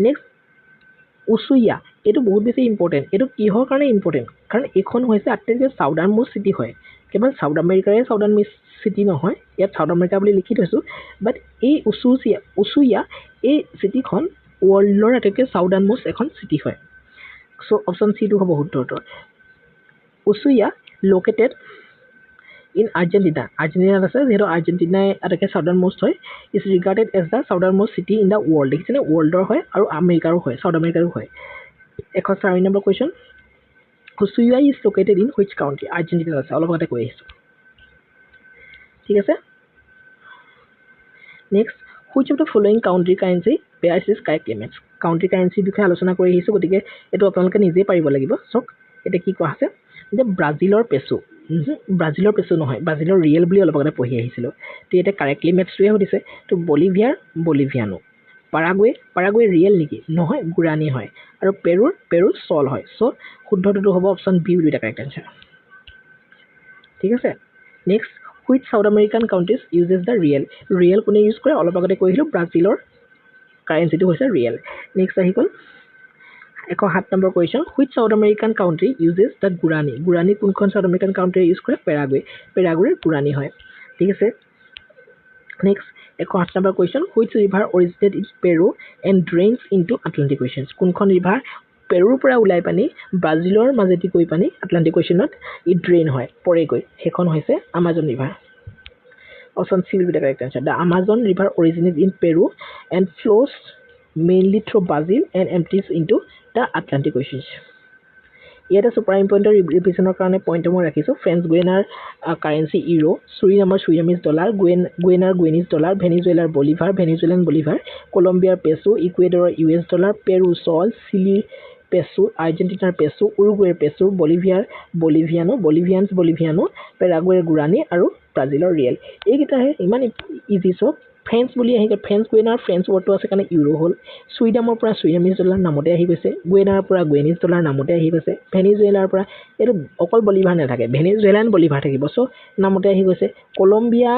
নেক্সট উচুইয়া এইটো বহুত বেছি ইম্পৰ্টেণ্ট এইটো কিহৰ কাৰণে ইম্পৰ্টেণ্ট কাৰণ এইখন হৈছে আটাইতকৈ চাউদাৰ্ণ মোষ্ট চিটি হয় কেৱল চাউথ আমেৰিকাৰে চাউদাৰ্ণ মোষ্ট চিটি নহয় ইয়াত চাউথ আমেৰিকা বুলি লিখি থৈছোঁ বাট এই উচুইয়া এই চিটিখন ৱৰ্ল্ডৰ আটাইতকৈ চাউদাৰ্ণ মোষ্ট এখন চিটি হয় চ' অপশ্যন চিটো হ'ব উত্তৰটো উচুইয়া লোকেটেড ইন আৰ্জেণ্টিনাত আছে যিহেতু আৰ্জেণ্টিনাই আটাইতকৈ চাউদাৰ্ণ মোষ্ট হয় is regarded as the southernmost city in the world দেখিছেনে ৱৰ্ল্ডৰ হয় আৰু আমেৰিকাৰো হয় চাউথ আমেৰিকাৰো হয় 104 number question Ushuaia is located in which country আৰ্জেণ্টিনাত আছে অলপ আগতে কৈ আহিছোঁ ঠিক আছে next which of the following country currency bears is correct image country কাৰেঞ্চিৰ বিষয়ে আলোচনা কৰি আহিছোঁ গতিকে এইটো আপোনালোকে নিজেই পাৰিব লাগিব চাওক এতিয়া কি কোৱা আছে যে ব্ৰাজিলৰ পেচু নহয় ব্ৰাজিলৰ ৰিয়েল বুলি অলপ আগতে পঢ়ি আহিছিলোঁ তো এতিয়া কাৰেক্টলি মেথছটোৱে সুধিছে তো বলিভিয়ানো পাৰাগুৱে ৰিয়েল নেকি নহয় গুৰাণী হয় আৰু পেৰুৰ চল হয় চ' শুদ্ধটোতো হ'ব option B will be the correct answer ঠিক আছে next which South American countries uses the real কোনে ইউজ কৰে অলপ আগতে কৈ আহিলোঁ ব্ৰাজিলৰ কাৰেঞ্চিটো হৈছে ৰিয়েল নেক্সট আহি গ'ল 107 number question which South American country uses the guarani কোনখন চাউথ আমেৰিকান কাউণ্ট্ৰিয়ে ইউজ কৰে পেৰাগুৱেৰ গুৰাণী হয় ঠিক আছে next 108 number question which river originate in Peru and drains into Atlantic ocean কোনখন ৰিভাৰ পেৰুৰ পৰা ওলাই পানী ব্ৰাজিলৰ মাজেদি গৈ পানী আটলাণ্টিক অ'চিয়ানত ই ড্ৰেইন হয় পৰেগৈ সেইখন হৈছে Amazon river option C will be the correct answer the Amazon river originate in Peru and flows mainly through Brazil and empties into the Atlantic ocean ইয়াতে ছুপাৰ ইম্পৰ্টেণ্টৰ ৰিভিজনৰ কাৰণে পইণ্টটো মই ৰাখিছোঁ ফ্ৰেঞ্চ গুৱেনাৰ কাৰেঞ্চি ইউৰো ছুৰিনামৰ ডলাৰ গুৱেনাৰ গুৱেনিজ ডলাৰ ভেনিজুৱেলাৰ ভেনিজুৱেলান বলিভাৰ কলম্বিয়াৰ পেচু ইকুৱেডৰৰ US ডলাৰ পেৰু চল চিলিৰ পেচু আৰ্জেণ্টিনাৰ পেচু উৰুগুৱেৰ পেচু বলিভিয়ানো পেৰাগুৱেৰ গুৰাণী আৰু ব্ৰাজিলৰ ৰিয়েল এইকেইটাহে ইমান ইজি চব ফ্ৰেঞ্চ বুলি আহি গ'ল ফ্ৰেঞ্চ গুৱেনাৰ ফ্ৰেঞ্চ ৱৰ্ডটো আছে কাৰণে ইউৰো হ'ল ছুইডামৰ পৰা ছুইডামিজ ডলাৰ নামতে আহি গৈছে গুৱেনাৰ পৰা গুৱেনিজ ডলাৰ নামতে আহি গৈছে ভেনিজুৱেলাৰ পৰা এইটো অকল বলিভাৰ নাথাকে ভেনিজুৱেলান বলিভাৰ থাকিব চ' নামতে আহি গৈছে কলম্বিয়া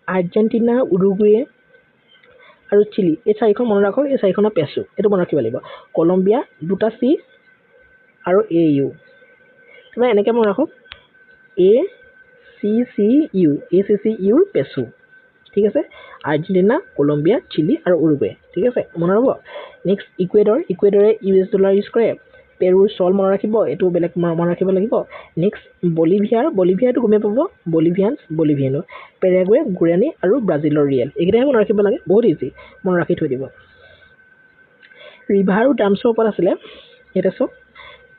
আৰ্জেণ্টিনা উৰুগুৱে আৰু চিলি এই চাৰিখন মনত ৰাখক এই চাৰিখনৰ পেচু এইটো মনত ৰাখিব লাগিব কলম্বিয়া দুটা চি আৰু AU তোমাৰ এনেকৈ মনত ৰাখক ACCUৰ পেচু ঠিক আছে আৰ্জেণ্টিনা কলম্বিয়া চিলি আৰু উৰুগুৱে ঠিক আছে মনত ৰ'ব নেক্সট ইকুৱেডৰে US ডলাৰ ইউজ কৰে পেৰুৰ চল মনত ৰাখিব এইটো বেলেগ মনত ৰাখিব লাগিব নেক্সট বলিভিয়াটো গমেই পাব বলিভিয়ানো পেৰাগুৱে গুৰাণী আৰু ব্ৰাজিলৰ ৰিয়েল এইকেইটাহে মনত ৰাখিব লাগে বহুত ইজি মনত ৰাখি থৈ দিব ৰিভাৰ আৰু ডামছৰ ওপৰত আছিলে এতিয়া চাওক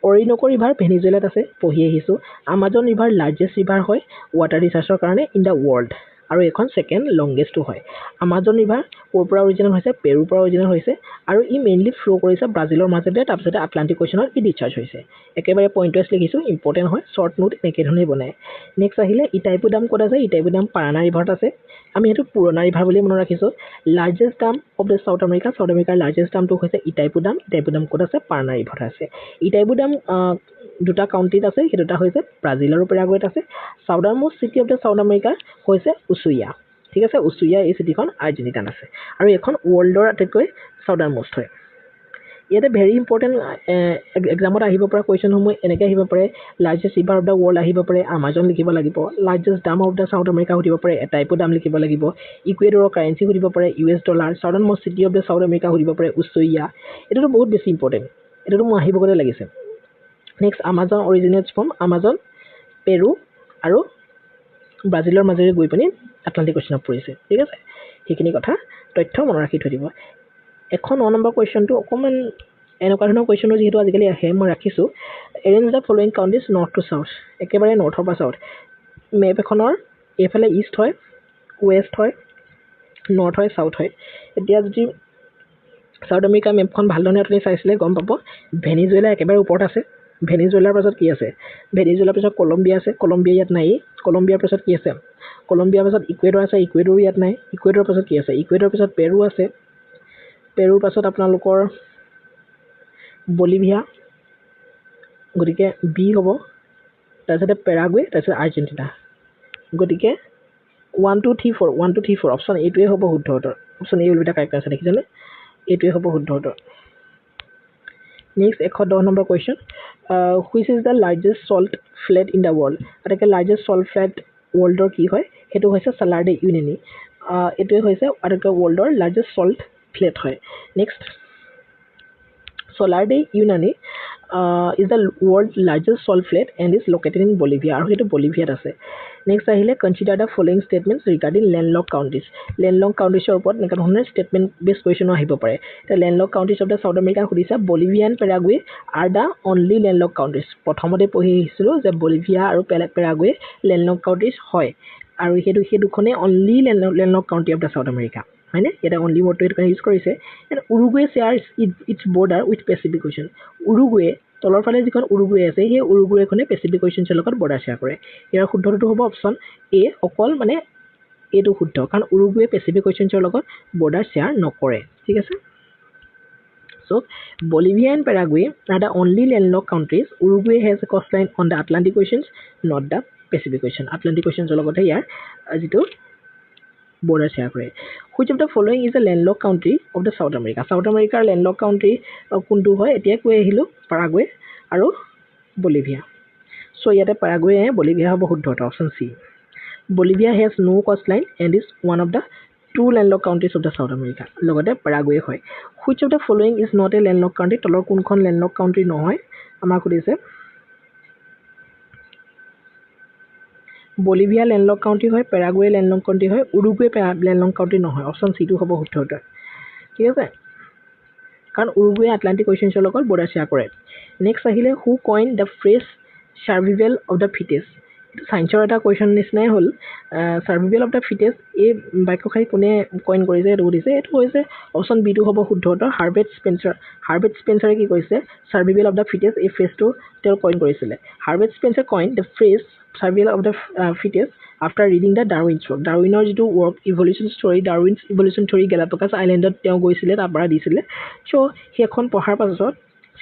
অৰিন'ক ৰিভাৰ ভেনিজুৱেলাত আছে পঢ়ি আহিছোঁ আমাজন ৰিভাৰ লাৰ্জেষ্ট ৰিভাৰ হয় ৱাটাৰ ৰিচাৰ্চৰ কাৰণে ইন দ্য ৱৰ্ল্ড আৰু এখন ছেকেণ্ড লংগেষ্টো হয় আমাজন ৰিভাৰ ক'ৰ পৰা অৰিজিনেল হৈছে পেৰুৰ পৰা অৰিজিনেল হৈছে আৰু ই মেইনলি ফ্ল' কৰিছে ব্ৰাজিলৰ মাজেৰে তাৰপিছতে আটলাণ্টিক অ'চিয়ানত ই ডিচাৰ্জ হৈছে একেবাৰে পইণ্ট ৱাইজ লিখিছোঁ ইম্পৰ্টেণ্ট হয় শ্বৰ্ট নোট এনেকৈ ধৰণেই বনায় নেক্সট আহিলে ইটাইপু ডাম ক'ত আছে ইটাইপু ডাম পাৰানা ৰিভাৰত আছে আমি সেইটো পুৰণা ৰিভাৰ বুলি মনত ৰাখিছোঁ largest dam of the South আমেৰিকাৰ লাৰ্জেষ্ট ডামটো হৈছে ইটাইপু ডাম ক'ত আছে পাৰানা ৰিভাৰত আছে ইটাইপু ডাম দুটা কাউণ্ট্ৰিত আছে সেই দুটা হৈছে ব্ৰাজিল আৰু পেৰাগুৱেত আছে southern most city of the South America হৈছে উচুইয়া ঠিক আছে উচুয়া এই চিটিখন আৰ্জেণ্টিনাত আছে আৰু এখন ৱৰ্ল্ডৰ আটাইতকৈ সাউদাৰ্ণ মোষ্ট হয় ইয়াতে ভেৰি ইম্পৰ্টেণ্ট এক্সামত আহিব পৰা কুৱেশ্যনসমূহ এনেকৈ আহিব পাৰে largest river of the world আহিব পাৰে আমাজন লিখিব লাগিব largest dam of the South America সুধিব পাৰে এটাইপো দাম লিখিব লাগিব ইকুৱেডৰৰ কাৰেঞ্চি সুধিব পাৰে US dollar southern most city of the South America সুধিব পাৰে উচুয়া এইটোতো বহুত বেছি ইম্পৰ্টেণ্ট এইটোতো মোৰ আহিব গ'লে লাগিছে নেক্সট আমাজন অৰিজিনেটছ ফ্ৰম আমাজন পেৰু আৰু ব্ৰাজিলৰ মাজেৰে গৈ পিনি আটলাণ্টিক অ'চিয়ানত পৰিছে ঠিক আছে সেইখিনি কথা তথ্য মনত ৰাখি থৈ দিব এখন 9 নম্বৰ কুৱেশ্যনটো অকণমান এনেকুৱা ধৰণৰ কুৱেশ্যনো যিহেতু আজিকালি আহে মই ৰাখিছোঁ arrange the following countries north to south একেবাৰে নৰ্থৰ পৰা চাউথ মেপ এখনৰ এইফালে ইষ্ট হয় ৱেষ্ট হয় নৰ্থ হয় চাউথ হয় এতিয়া যদি চাউথ আমেৰিকা মেপখন ভালধৰণে আপুনি চাইছিলে গম পাব ভেনিজুৱেলা একেবাৰে ওপৰত আছে ভেনিজুৱেলাৰ পাছত কি আছে ভেনিজুৱেলাৰ পাছত কলম্বিয়া আছে কলম্বিয়া ইয়াত নাই কলম্বিয়াৰ পাছত কি আছে কলম্বিয়াৰ পাছত ইকুৱেডৰ আছে ইকুৱেডৰো ইয়াত নাই ইকুৱেডৰৰ পাছত কি আছে ইকুৱেডৰৰ পাছত পেৰু আছে পেৰুৰ পাছত আপোনালোকৰ বলিভিয়া গতিকে বি হ'ব তাৰপিছতে পেৰাগুৱে তাৰপিছত আৰ্জেণ্টিনা গতিকে 1 2 3 4 1 2 3 4 অপশ্যন এইটোৱে হ'ব শুদ্ধ উত্তৰ অপশ্যন এই উল্টা কাৰেক্ট আছে দেখিছেনে এইটোৱে হ'ব শুদ্ধ উত্তৰ next 110 number question which is the largest salt flat in the world আটাইতকৈ লাৰ্জেষ্ট সল্ট ফ্লেট ৱৰ্ল্ডৰ কি হয় সেইটো হৈছে সালাৰ ডে ইউনিনি এইটোৱে হৈছে আটাইতকৈ ৱৰ্ল্ডৰ লাৰ্জেষ্ট সল্ট ফ্লেট হয় next Solar de Uyuni is the world's largest salt flat and is located in Bolivia. আৰু সেইটো বলিভিয়াত আছে নেক্সট আহিলে consider the following statements regarding landlock countries landlock কাউণ্ট্ৰিজৰ ওপৰত এনেকুৱা ধৰণৰ ষ্টেটমেণ্ট বেছ কুৱেশ্যনো আহিব পাৰে এতিয়া landlock countries of the South America সুধিছে Bolivia and Paraguay are the only landlock countries প্ৰথমতে পঢ়ি আহিছিলোঁ যে বলিভিয়া আৰু পেৰাগুৱে লেণ্ডলক কাউণ্ট্ৰিজ হয় আৰু সেই দুখনেই only landlock country of the South America হয়নে ইয়াতে অনলি ৱৰ্ডটো সেইটো কাৰণে ইউজ কৰিছে and Uruguay shares its border with Pacific ocean Uruguay তলৰ ফালে যিখন উৰুগুৱে আছে সেই উৰুগুৱেখনে পেচিফিক অ'চিয়ানৰ লগত বৰ্ডাৰ শ্বেয়াৰ কৰে ইয়াৰ শুদ্ধটো হ'ব অপশ্যন এ অকল মানে এইটো শুদ্ধ কাৰণ উৰুগুৱে পেচিফিক অ'চিয়ানৰ লগত বৰ্ডাৰ শ্বেয়াৰ নকৰে ঠিক আছে So, Bolivia and Paraguay are the only landlocked countries. Uruguay has a coastline on the Atlantic Ocean, not the Pacific Ocean. Atlantic Ocean জলগতে ইয়াৰ যিটো border share কৰে which of the following is a landlocked country of the South America South America landlocked country কোনটো হয় এতিয়া কৈ আহিলো Paraguay আৰু Bolivia so ইয়াতে Paraguay Bolivia হ'ব শুদ্ধ option C Bolivia has no coastline and is one of the two landlocked countries of the South America লগতে Paraguay হয় which of the following is not a landlocked country তলৰ কোনখন landlocked country নহয় আমাক সুধিছে Bolivia landlocked country হয় Paraguay landlocked country হয় Uruguay landlocked country নহয় অপশ্যন সি টো হ'ব শুদ্ধ উত্তৰ ঠিক আছে কাৰণ Uruguay Atlantic Ocean লগত border share কৰে নেক্সট আহিলে who coined the phrase survival of the fittest এইটো সায়েন্সৰ এটা কোৱেশ্চন নিচিনাই হ'ল সাৰ্ভাইভেল অফ দ্য ফিটেষ্ট এই বাক্যশাৰী কোনে কইন কৰিছে এইটো সুধিছে এইটো হৈছে অপশ্যন বি টো হ'ব শুদ্ধ উত্তৰ হাৰ্বেট স্পেন্সাৰে কি কৈছে সাৰ্ভাইভেল অফ দ্য ফিটেষ্ট এই ফ্ৰেজটো তেওঁ কইন কৰিছিলে Herbert Spencer coin the phrase survival of the fittest after reading the Darwin's work ডাৰউইনৰ যিটো work evolution story Darwin's evolution theory Galapagos আইলেণ্ডত তেওঁ গৈছিলে তাৰ পৰা দিছিলে চ' সেইখন পঢ়াৰ পাছত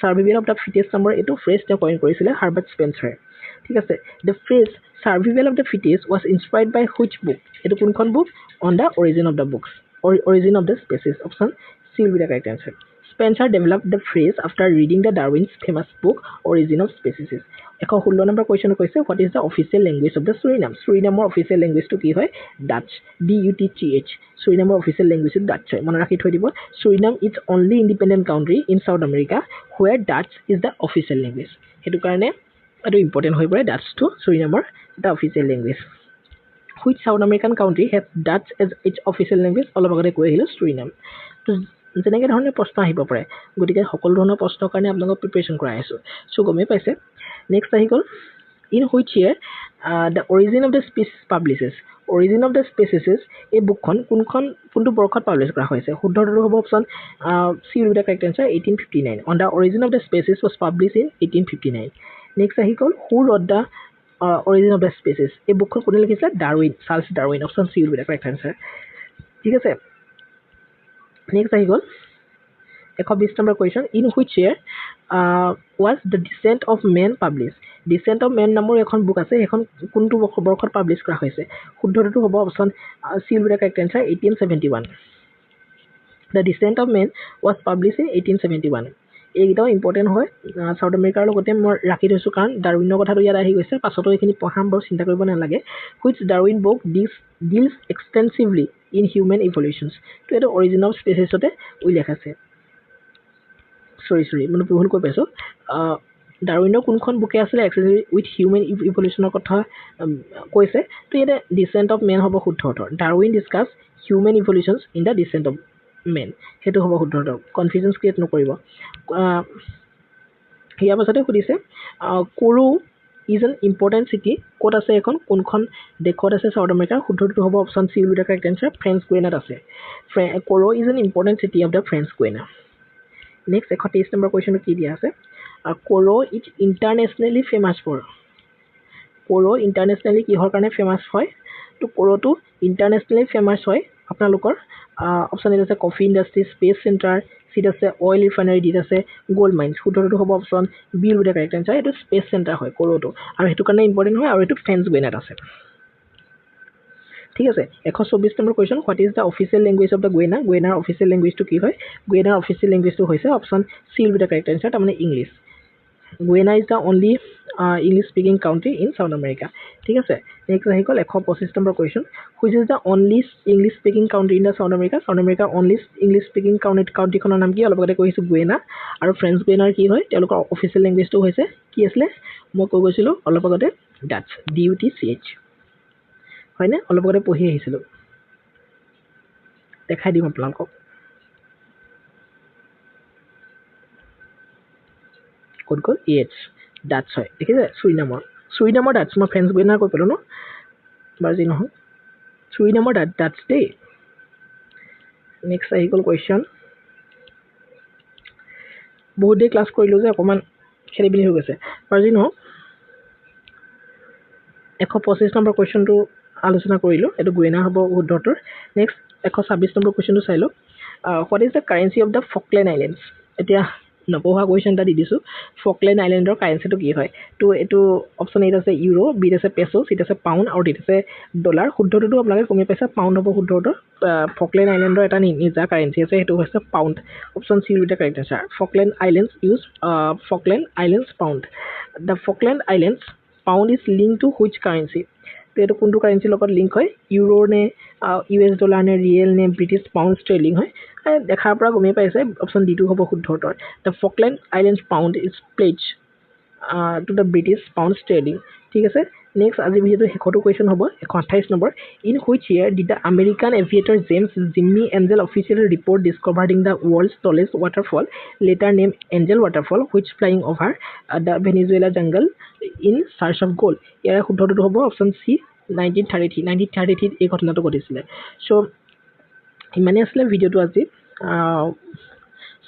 সাৰ্ভাইভেল অফ দ্য ফিটেষ্ট নামৰ এইটো ফ্ৰেজ তেওঁ কইন কৰিছিলে হাৰ্বেট স্পেন্সাৰে ঠিক আছে the phrase survival of the fittest was inspired by which book এটো কোনখন book on the origin of the books or origin of the species option C will be the correct answer Spencer developed the phrase after reading the Darwin's famous book origin of species 116 number question কৈছে what is the official language of the Suriname official language to কি হয় Dutch DUTCH Suriname official language is Dutch মনত ৰাখি থৈ দিব Suriname is only independent country in South America where Dutch is the official language হেতু কাৰণে আৰু ইম্পৰ্টেন্ট হৈ পৰে Dutch to Suriname the official language which South American country has Dutch as its official language অলপ আগতে কৈ আহিলো Suriname তো যেনেকৈ ধৰণৰ প্ৰশ্ন আহিব পাৰে গতিকে সকলো ধৰণৰ প্ৰশ্নৰ কাৰণে আপোনালোকক প্ৰিপাৰেচন কৰাই আছো সো গমে পাইছে নেক্সট আহি গ'ল in which year the origin of the species publishes origin of the species এই বুকখন কোনটো বৰ্ষত পাবলিছ কৰা হৈছে শুদ্ধটো হ'ব option C will be the correct answer 1859 on the origin of the species was published in 1859 next ahi gol who wrote the origin of the species এই বুকখন কোনে লিখিছে Darwin Charles Darwin option C will be the correct answer ঠিক আছে next ahi gol 120 number question in which year was the descent of man published descent of man নামৰ এখন বুক আছে, সেইখন কোনটো বৰ্ষত পাব্লিছ কৰা হৈছে? শুদ্ধটো হ'ব option C will be the correct answer 1871. The descent of man was publish in 1871. এইকেইটাও ইম্পৰ্টেণ্ট হয় চাউথ আমেৰিকাৰ লগতে মই ৰাখি থৈছোঁ, কাৰণ ডাৰউইনৰ কথাটো ইয়াত আহি গৈছে, পাছতো এইখিনি পঢ়াম বাৰু, চিন্তা কৰিব নালাগে। Which Darwin book deals extensively in human evolutions. তো এইটো অৰিজিন অফ স্পেচিছতে উল্লেখ আছে। চৰি মানে ভুল কৈ পাইছোঁ। ডাৰউইনৰ কোনখন বুকে আছিলে এক্সটেনচিভলি উইথ হিউমেন ইভলিউশ্যনৰ কথা কৈছে? তো ইয়াতে ডিচেণ্ট অফ মেন হ'ব শুদ্ধ উত্তৰ। Darwin discuss human evolutions in the descent of man, সেইটো হ'ব শুদ্ধ উত্তৰ। কনফিউজনছ ক্ৰিয়েট নকৰিব। ইয়াৰ পাছতে সুধিছে কোৰো ইজ এন ইম্পৰ্টেণ্ট চিটি, ক'ত আছে এখন, কোনখন দেশত আছে চাউথ আমেৰিকাৰ? শুদ্ধটো হ'ব option C will be the correct answer French গুৱেনাত আছে। Kourou is an important city of the French Guiana. Next 123 number কুৱেশ্যনটো কি দিয়া আছে? Kourou is internationally famous for. Kourou internationally কিহৰ কাৰণে ফেমাছ হয়? তো কোৰোটো ইণ্টাৰনেশ্যনেলি ফেমাছ হয় আপোনালোকৰ অপশ্যন এত আছে কফি ইণ্ডাষ্ট্ৰি, স্পেচ চেণ্টাৰ, চিট আছে অইল ৰিফাইনাৰী, ডিত আছে গ'ল্ড মাইনছ। শুদ্ধটো হ'ব option B will be the correct answer. এইটো স্পেচ চেণ্টাৰ হয় কোৰোটো, আৰু সেইটো কাৰণে ইম্পৰ্টেণ্ট হয়, আৰু এইটো ফ্ৰেঞ্চ গুৱেনাত আছে। ঠিক আছে। 124 number question, what is the official language of the Guyana? গুৱেনাৰ অফিচিয়েল লেংগুৱেজটো কি হয়? গুৱেনাৰ অফিচিয়েল লেংগুৱেজটো হৈছে option C will be the correct answer, তাৰমানে English. Guyana is the only English speaking country in South America. ঠিক আছে। নেক্সট আহি গ'ল 125 number question, which is the only English speaking country in the South America? South আমেৰিকাৰ অনলি ইংলিছ স্পিকিং কাউণ্ট্ৰিখনৰ নাম কি? অলপ আগতে কৈছোঁ গুৱেনা। আৰু ফ্ৰেঞ্চ গুৱেনাৰ কি হয়? তেওঁলোকৰ অফিচিয়েল লেংগুৱেজটো হৈছে কি আছিলে? মই কৈ গৈছিলোঁ অলপ আগতে ডাটছ, DUTCH, হয়নে? অলপ আগতে পঢ়ি আহিছিলোঁ, দেখাই দিম আপোনালোকক। ক'ত গ'ল? EH, ডাটছ হয়, দেখিছে? চুৰিনামৰ ডাটছ, মই ফ্ৰেঞ্চ গুৱেনাৰ কৈ পেলোঁ ন, বাৰু যি নহয় চুৰিনামৰ ডাটছ দেই। নেক্সট আহি গ'ল কুৱেশ্যন, বহুত দেৰি ক্লাছ কৰিলোঁ যে অকণমান খেলি মেলি হৈ গৈছে, বাৰু যি নহওক 125 নম্বৰ কুৱেশ্যনটো আলোচনা কৰিলোঁ, এইটো গুৱেনা হ'ব শুদ্ধ উত্তৰ। নেক্সট 126 নম্বৰ কুৱেশ্যনটো চাই লওক, what is the currency of the Falkland islands? এতিয়া নপঢ়া কুৱেশ্যন এটা দি দিছোঁ, ফকলেণ্ড আইলেণ্ডৰ কাৰেঞ্চিটো কি হয়? তো এইটো অপশ্যন এত আছে ইউৰো, বিত আছে পেছো, চিত আছে পাউণ্ড, আৰু ডিত আছে ডলাৰ। শুদ্ধটোতো আপোনালোকে গমেই পাইছে, পাউণ্ড হ'ব শুদ্ধ উত্তৰ। ফকলেণ্ড আইলেণ্ডৰ এটা নিজা কাৰেঞ্চি আছে, সেইটো হৈছে pound. Option C will be the correct answer. Falkland Islands use Falkland Islands pound. The Falkland Islands pound is link to which currency? তো এইটো কোনটো কাৰেঞ্চিৰ লগত লিংক হয়? ইউৰোৰ নে US ডলাৰ নে ৰিয়েল নে ব্ৰিটিছ পাউণ্ড ষ্টাৰ্লিং হয়? দেখাৰ পৰা গমেই পাইছে, অপশ্যন ডিটো হ'ব শুদ্ধ উত্তৰ। The Falkland Islands pound is pledge to the British pound sterling. ঠিক আছে। নেক্সট আজি ভিডিঅ'টো শেষতো কুৱেশ্যন হ'ব 128 number, in which year did the American aviator James Jimmie Angel official report discovering the world's tallest waterfall later name Angel waterfall which flying over the Venezuela jungle in search of gold? ইয়াৰ শুদ্ধটো হ'ব অপশ্যন চি 1930 এই ঘটনাটো ঘটিছিলে। চ' ইমানেই আছিলে ভিডিঅ'টো আজি।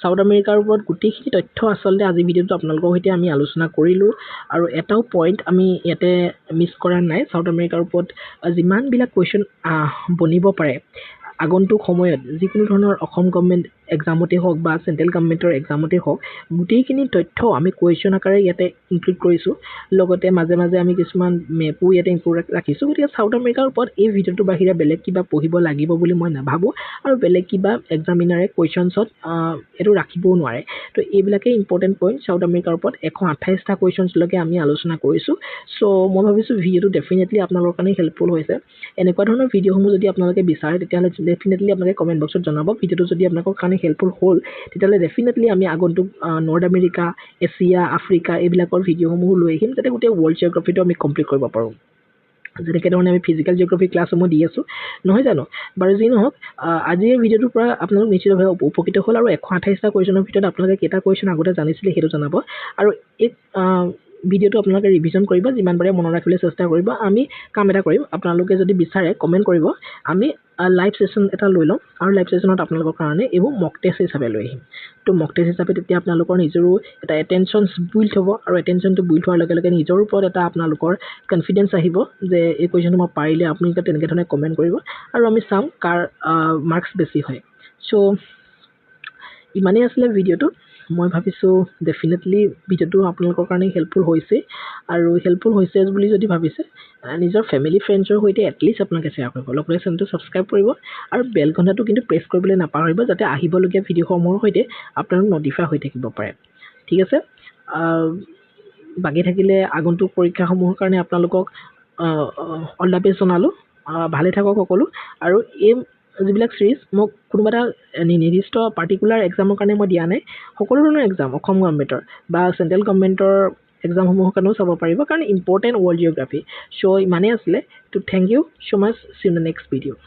চাউথ আমেৰিকাৰ ওপৰত গোটেইখিনি তথ্য আচলতে আজি ভিডিঅ'টো আপোনালোকৰ সৈতে আমি আলোচনা কৰিলোঁ, আৰু এটাও পইণ্ট আমি ইয়াতে মিছ কৰা নাই। চাউথ আমেৰিকাৰ ওপৰত যিমানবিলাক কুৱেশ্যন বনিব পাৰে আগন্তুক সময়ত, যিকোনো ধৰণৰ অসম গভৰ্ণমেণ্ট এক্সামতেই হওক বা চেণ্ট্ৰেল গভৰ্ণমেণ্টৰ এক্সামতেই হওক, গোটেইখিনি তথ্য আমি কুৱেশ্যন আকাৰে ইয়াতে ইনক্লুড কৰিছোঁ। লগতে মাজে মাজে আমি কিছুমান মেপো ইয়াতে ইনক্লুড ৰাখিছোঁ। গতিকে চাউথ আমেৰিকাৰ ওপৰত এই ভিডিঅ'টোৰ বাহিৰে বেলেগ কিবা পঢ়িব লাগিব বুলি মই নাভাবোঁ, আৰু বেলেগ কিবা এক্সামিনাৰে কুৱেশ্যনছত এইটো ৰাখিবও নোৱাৰে। তো এইবিলাকেই ইম্পৰ্টেণ্ট পইণ্ট চাউথ আমেৰিকাৰ ওপৰত 128টা কুৱেশ্যনছলৈকে আমি আলোচনা কৰিছোঁ। চ' মই ভাবিছোঁ ভিডিঅ'টো ডেফিনেটলি আপোনালোকৰ কাৰণে হেল্পফুল হৈছে। এনেকুৱা ধৰণৰ ভিডিঅ'সমূহ যদি আপোনালোকে বিচাৰে তেতিয়াহ'লে ডেফিনেটলি আপোনালোকে কমেণ্ট বক্সত জনাব। ভিডিঅ'টো যদি আপোনালোকৰ কাৰণে হেল্পফুল হ'ল তেতিয়াহ'লে ডেফিনেটলি আমি আগন্তুক নৰ্থ আমেৰিকা, এছিয়া, আফ্ৰিকা এইবিলাকৰ ভিডিঅ'সমূহ লৈ আহিম, যাতে গোটেই ৱৰ্ল্ড জিঅ'গ্ৰাফিটো আমি কমপ্লিট কৰিব পাৰোঁ। যেনেকৈ ধৰণে আমি ফিজিকেল জিঅ'গ্ৰাফি ক্লাছসমূহ দি আছোঁ, নহয় জানো? বাৰু যি নহওক, আজিৰ ভিডিঅ'টোৰ পৰা আপোনালোক নিশ্চিতভাৱে উপকৃত হ'ল, আৰু 128টা কুৱেশ্যনৰ ভিতৰত আপোনালোকে কেইটা কুৱেশ্যন আগতে জানিছিলে সেইটো জনাব, আৰু এই ভিডিঅ'টো আপোনালোকে ৰিভিজন কৰিব, যিমান পাৰে মনত ৰাখিবলৈ চেষ্টা কৰিব। আমি কাম এটা কৰিম, আপোনালোকে যদি বিচাৰে কমেণ্ট কৰিব, আমি লাইভ ছেশ্যন এটা লৈ ল'ম, আৰু লাইভ ছেশ্যনত আপোনালোকৰ কাৰণে এইবোৰ মক টেষ্ট হিচাপে লৈ আহিম। তো মক টেষ্ট হিচাপে তেতিয়া আপোনালোকৰ নিজৰো এটা এটেনশ্যন বিল্ড হ'ব, আৰু এটেনশ্যনটো বিল্ড হোৱাৰ লগে লগে নিজৰ ওপৰত এটা আপোনালোকৰ কনফিডেঞ্চ আহিব যে এই কুৱেশ্যনটো মই পাৰিলে আপুনি তেনেকৈ ধৰণে কমেণ্ট কৰিব, আৰু আমি চাম কাৰ মাৰ্কছ বেছি হয়। চ' ইমানেই আছিলে ভিডিঅ'টো। মই ভাবিছোঁ ডেফিনেটলি ভিডিঅ'টো আপোনালোকৰ কাৰণে হেল্পফুল হৈছে আৰু হেল্পফুল হৈছে বুলি যদি ভাবিছে নিজৰ ফেমিলি ফ্ৰেণ্ডছৰ সৈতে এটলিষ্ট আপোনালোকে শ্বেয়াৰ কৰিব লগতে চেনেলটো ছাবস্ক্ৰাইব কৰিব আৰু বেল ঘণ্টাটো কিন্তু প্ৰেছ কৰিবলৈ নাপাহৰিব যাতে আহিবলগীয়া ভিডিঅ'সমূহৰ সৈতে আপোনালোক নটিফাই হৈ থাকিব পাৰে ঠিক আছে বাকী থাকিলে আগন্তুক পৰীক্ষাসমূহৰ কাৰণে আপোনালোকক অল দ্য বেষ্ট জনালোঁ ভালে থাকক সকলো আৰু এই যিবিলাক চিৰিজ মোক কোনোবা এটা নিৰ্দিষ্ট পাৰ্টিকুলাৰ এক্সামৰ কাৰণে মই দিয়া নাই সকলো ধৰণৰ এক্সাম অসম গভৰ্ণমেণ্টৰ বা চেণ্ট্ৰেল গভৰ্ণমেণ্টৰ এক্সামসমূহৰ কাৰণেও চাব পাৰিব কাৰণ ইম্পৰ্টেণ্ট ৱৰ্ল্ড জিঅ'গ্ৰাফী চ' ইমানেই আছিলে ত' thank you so' much see in the next video'